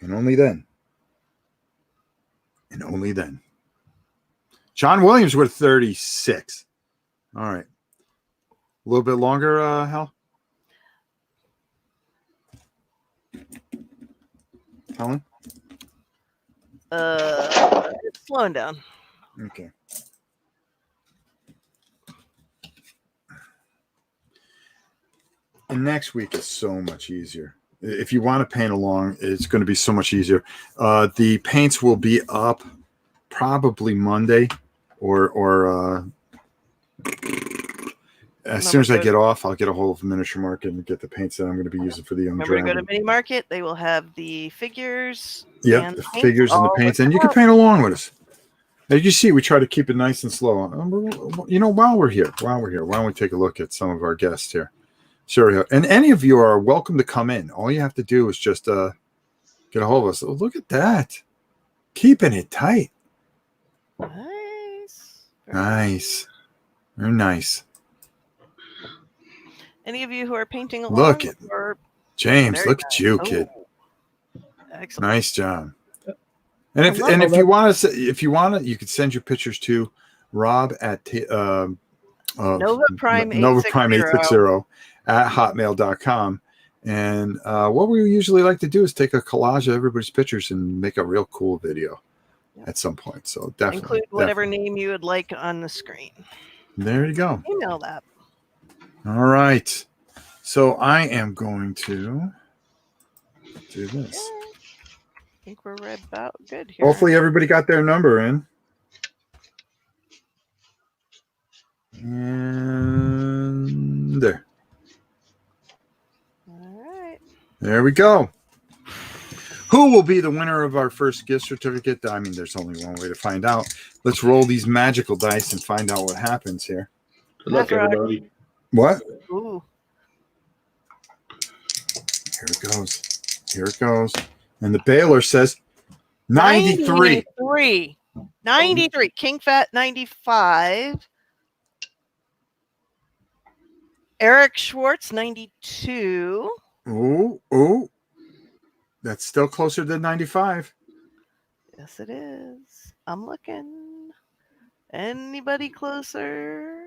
And only then. And only then. John Williams with 36. All right. A little bit longer, Hal? Helen? It's slowing down. Okay. And next week is so much easier. If you want to paint along, it's going to be so much easier. The paints will be up probably Monday or as soon as I get off, I'll get a hold of Miniature Market and get the paints that I'm going to be using for the young Remember to dragon. go to Mini Market. They will have the figures. Yep, and the paints figures and the all paints, looked and you can up. paint along with us. As you see, we try to keep it nice and slow. You know, while we're here, why don't we take a look at some of our guests here? Sure, and any of you are welcome to come in. All you have to do is just get a hold of us. Oh, look at that, keeping it tight. Nice. Nice, very nice. Any of you who are painting along? Look at or... James. Very Look at you, nice. kid. Excellent. If you want to, you could send your pictures to Rob at Nova Prime 860 at hotmail.com. And what we usually like to do is take a collage of everybody's pictures and make a real cool video at some point. So definitely include whatever name you would like on the screen. There you go. Email that. All right. So I am going to do this. I think we're right about good here. Hopefully everybody got their number in. And there. All right. There we go. Who will be the winner of our first gift certificate? I mean, there's only one way to find out. Let's roll these magical dice and find out what happens here. Good luck, everybody. What? Ooh. Here it goes. Here it goes. And the Balor says 93. 93. King Fat 95. Eric Schwartz 92. Ooh. That's still closer than 95. Yes, it is. I'm looking. Anybody closer?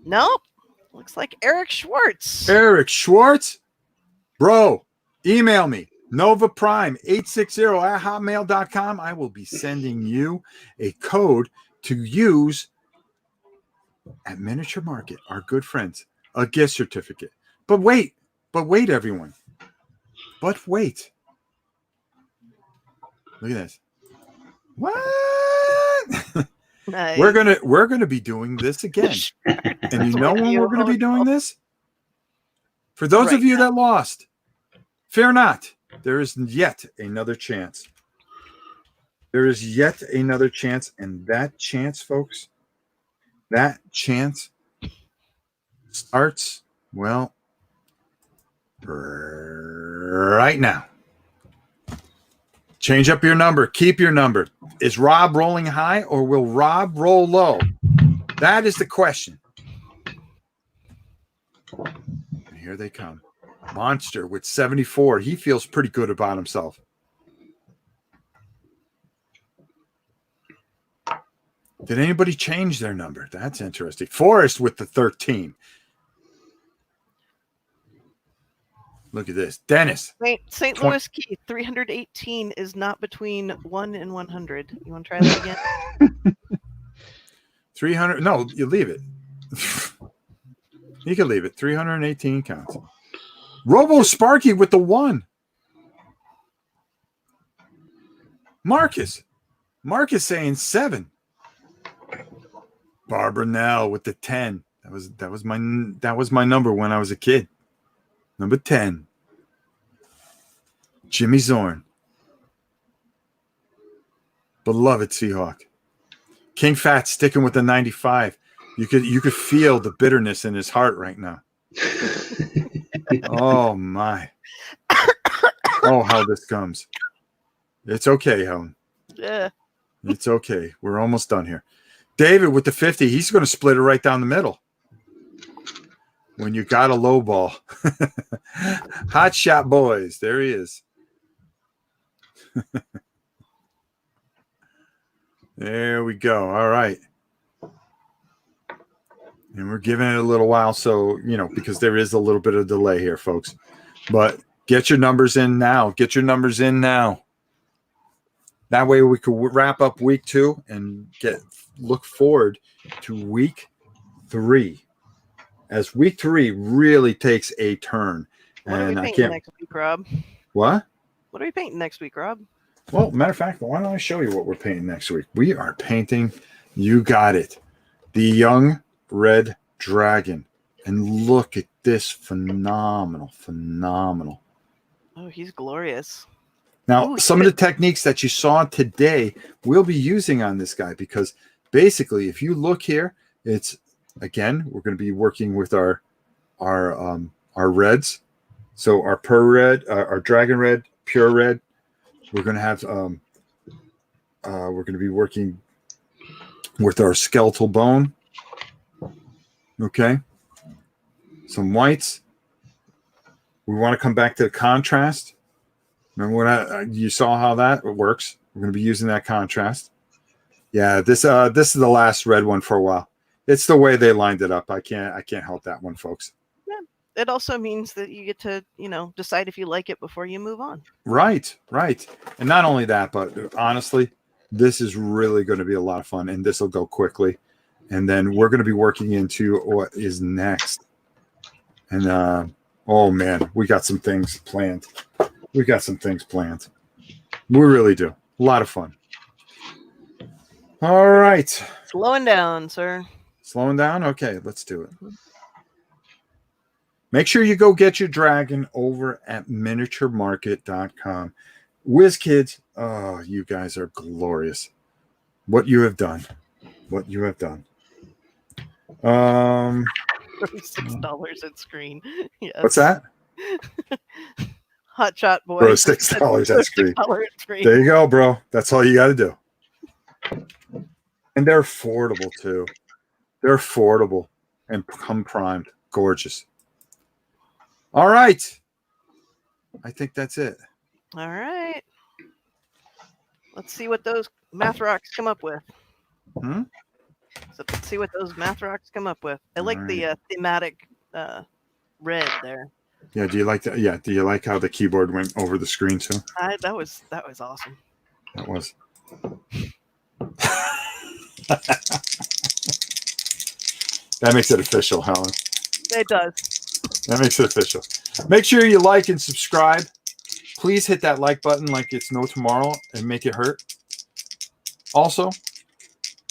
Nope. Looks like Eric Schwartz. Eric Schwartz? Bro, email me. Nova Prime 860 at hotmail.com. I will be sending you a code to use at Miniature Market, our good friends, a gift certificate. But wait, everyone. But wait. Look at this. What? Nice. We're gonna be doing this again. And you know when we're gonna be doing this? For those of you that lost, fear not. There is yet another chance. There is yet another chance, and that chance, folks, that chance starts, well, right now. Change up your number. Keep your number. Is Rob rolling high or will Rob roll low? That is the question. And here they come. Monster with 74. He feels pretty good about himself. Did anybody change their number? That's interesting. Forrest with the 13. Look at this. Dennis. St. Louis Keith, 318 is not between 1 and 100. You want to try that again? 300. No, you leave it. You can leave it. 318 counts. Robo Sparky with the 1. Marcus saying 7. Barbara Nell with the 10. That was my number when I was a kid. Number 10. Jimmy Zorn. Beloved Seahawk. King Fat sticking with the 95. You could feel the bitterness in his heart right now. Oh my. Oh, how this comes. It's okay, Helen. Yeah. It's okay. We're almost done here. David with the 50, he's going to split it right down the middle. When you got a low ball. Hot shot boys. There he is. There we go. All right. And we're giving it a little while. So, because there is a little bit of delay here, folks. But get your numbers in now. Get your numbers in now. That way we could wrap up week 2 and look forward to week 3. As week 3 really takes a turn. What are we And painting next week, Rob? What? What are we painting next week, Rob? Well, matter of fact, why don't I show you what we're painting next week? We are painting, you got it, the Young Red Dragon. And look at this phenomenal. Oh, he's glorious. Now, Ooh, some of the techniques that you saw today, we'll be using on this guy because basically, if you look here, it's, again, we're going to be working with our reds. So our Pure Red, our Dragon Red, Pure Red. We're going to have, we're going to be working with our Skeletal Bone. Okay. Some whites. We want to come back to the contrast. Remember when you saw how that works? We're going to be using that contrast. Yeah, this is the last red one for a while. It's the way they lined it up. I can't help that one, folks. It also means that you get to, decide if you like it before you move on. Right. And not only that, but honestly, this is really going to be a lot of fun, and this will go quickly. And then we're going to be working into what is next. And oh man, we got some things planned. We really do. A lot of fun. All right. Slowing down, sir. Slowing down? Okay, let's do it. Make sure you go get your dragon over at miniaturemarket.com. WizKids, oh, you guys are glorious. What you have done. $36 at screen. Yes. What's that? Hot shot boy. Bro, $6 at screen. screen. There you go, bro. That's all you got to do. And they're affordable, too. They're affordable and come primed. Gorgeous. All right. I think that's it. All right. Let's see what those math rocks come up with. Hmm? So let's see what those math rocks come up with. I like All the thematic red there. Yeah, do you like that? Yeah, do you like how the keyboard went over the screen too? That was awesome. That was. That makes it official, Helen. It does. That makes it official. Make sure you like and subscribe. Please hit that like button like it's no tomorrow and make it hurt. Also,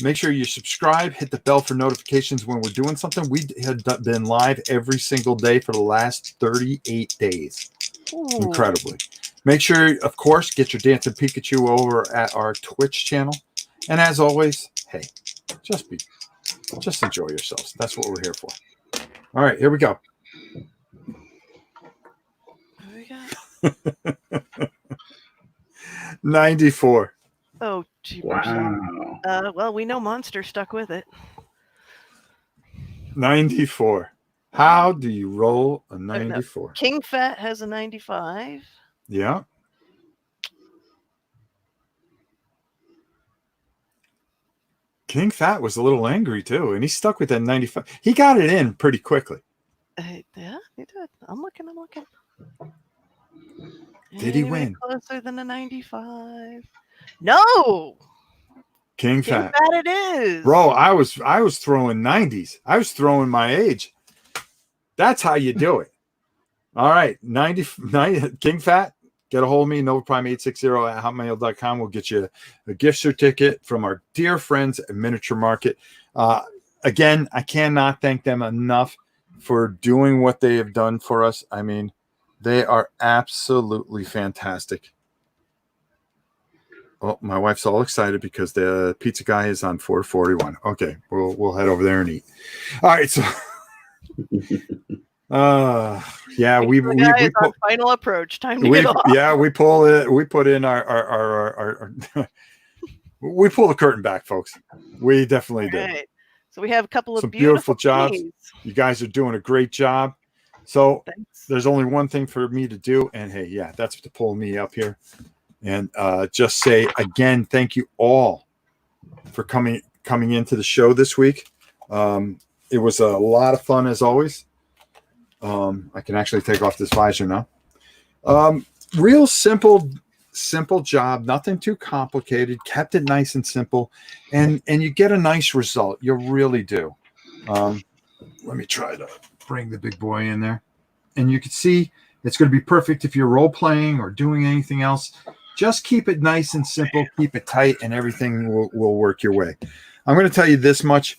make sure you subscribe, hit the bell for notifications when we're doing something. We have been live every single day for the last 38 days. Ooh. Incredibly. Make sure, of course, get your Dancing Pikachu over at our Twitch channel. And as always, hey, just enjoy yourselves. That's what we're here for. All right, here we go. What do we got? 94. Oh, gee. Wow. Well, we know Monster stuck with it. 94. How do you roll a 94? King Fat has a 95. Yeah. King Fat was a little angry too, and he stuck with that 95. He got it in pretty quickly. Yeah, he did. I'm looking. Did he Any win? Closer than a 95. No. King King Fat. Fat it is. Bro, I was throwing 90s. I was throwing my age. That's how you do it. All right. 90 King Fat, get a hold of me, novaprime860@hotmail.com. We'll get you a gift certificate from our dear friends at Miniature Market. again, I cannot thank them enough for doing what they have done for us. I mean, they are absolutely fantastic. Oh, my wife's all excited because the pizza guy is on 441. Okay, we'll head over there and eat. All right, so yeah, we It's our final approach. Time to get off. Yeah, we pull it. We put in our we pull the curtain back, folks. We definitely did. Right. So we have a couple of Some beautiful jobs. keys. You guys are doing a great job. So Thanks. there's only one thing for me to do, and hey, yeah, that's to pull me up here, and just say again, thank you all for coming into the show this week. It was a lot of fun as always. I can actually take off this visor now. Real simple job, nothing too complicated. Kept it nice and simple, and you get a nice result. You really do. Let me try to bring the big boy in there, and you can see it's going to be perfect if you're role playing or doing anything else. Just keep it nice and simple, keep it tight, and everything will work your way. I'm going to tell you this much.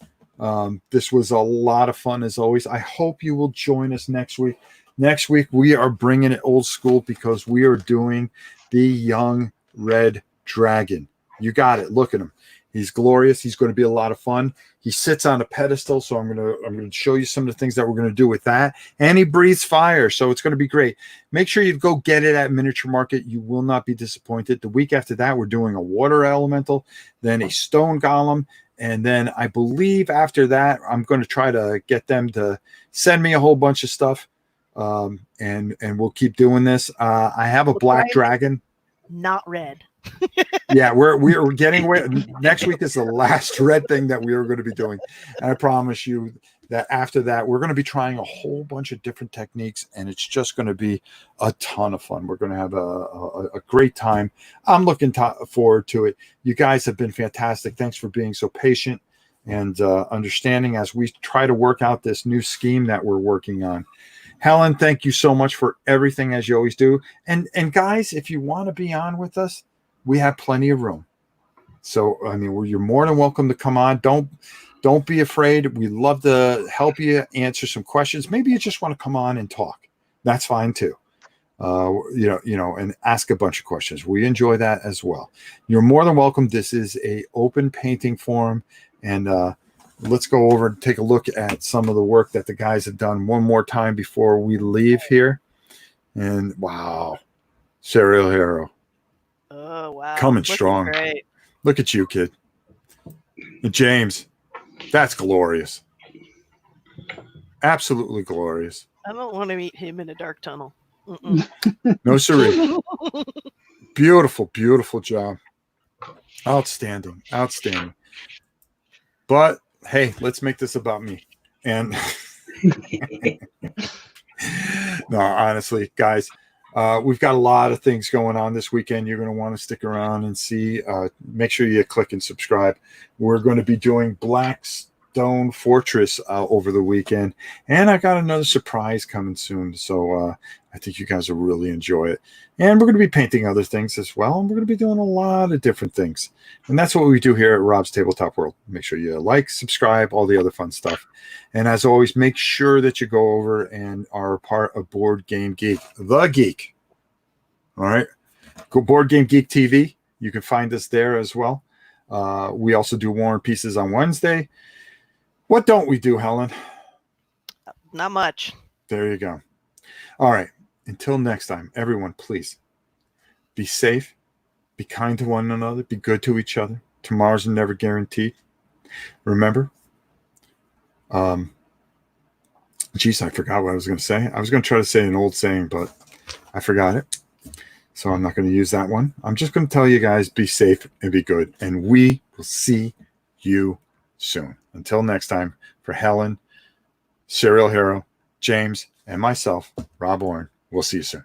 This was a lot of fun as always. I hope you will join us next week. Next week, we are bringing it old school because we are doing the Young Red Dragon. You got it. Look at him. He's glorious. He's going to be a lot of fun. He sits on a pedestal, so I'm going to show you some of the things that we're going to do with that. And he breathes fire, so it's going to be great. Make sure you go get it at Miniature Market. You will not be disappointed. The week after that, we're doing a water elemental, then a stone golem, and then I believe after that, I'm going to try to get them to send me a whole bunch of stuff, and we'll keep doing this. I have a black dragon. Not red. Yeah, we're getting away. Next week is the last red thing that we are going to be doing, and I promise you that after that, we're going to be trying a whole bunch of different techniques, and it's just going to be a ton of fun. We're going to have a great time. I'm looking forward to it. You guys have been fantastic. Thanks for being so patient and understanding as we try to work out this new scheme that we're working on. Helen, thank you so much for everything as you always do. And guys, if you want to be on with us, we have plenty of room. So, I mean, you're more than welcome to come on. Don't be afraid. We love to help you answer some questions. Maybe you just want to come on and talk. That's fine too. And ask a bunch of questions. We enjoy that as well. You're more than welcome. This is a open painting forum, and let's go over and take a look at some of the work that the guys have done one more time before we leave here. And wow, Serial Hero. Oh, wow. Coming strong. Great. Look at you, kid. And James, that's glorious. Absolutely glorious. I don't want to meet him in a dark tunnel. Mm-mm. No, siree. Beautiful, beautiful job. Outstanding. But hey, let's make this about me. And no, honestly, guys, we've got a lot of things going on this weekend. You're going to want to stick around and see. Make sure you click and subscribe. We're going to be doing Blackstone Fortress over the weekend, and I got another surprise coming soon. So I think you guys will really enjoy it. And we're going to be painting other things as well. And we're going to be doing a lot of different things. And that's what we do here at Rob's Tabletop World. Make sure you like, subscribe, all the other fun stuff. And as always, make sure that you go over and are part of Board Game Geek, the Geek. All right. Go Board Game Geek TV. You can find us there as well. We also do War and Pieces on Wednesday. What don't we do, Helen? Not much. There you go. All right. Until next time, everyone, please be safe, be kind to one another, be good to each other. Tomorrow's never guaranteed. Remember, geez, I forgot what I was going to say. I was going to try to say an old saying, but I forgot it. So I'm not going to use that one. I'm just going to tell you guys, be safe and be good. And we will see you soon. Until next time, for Helen, Serial Hero, James, and myself, Rob Warren, we'll see you soon.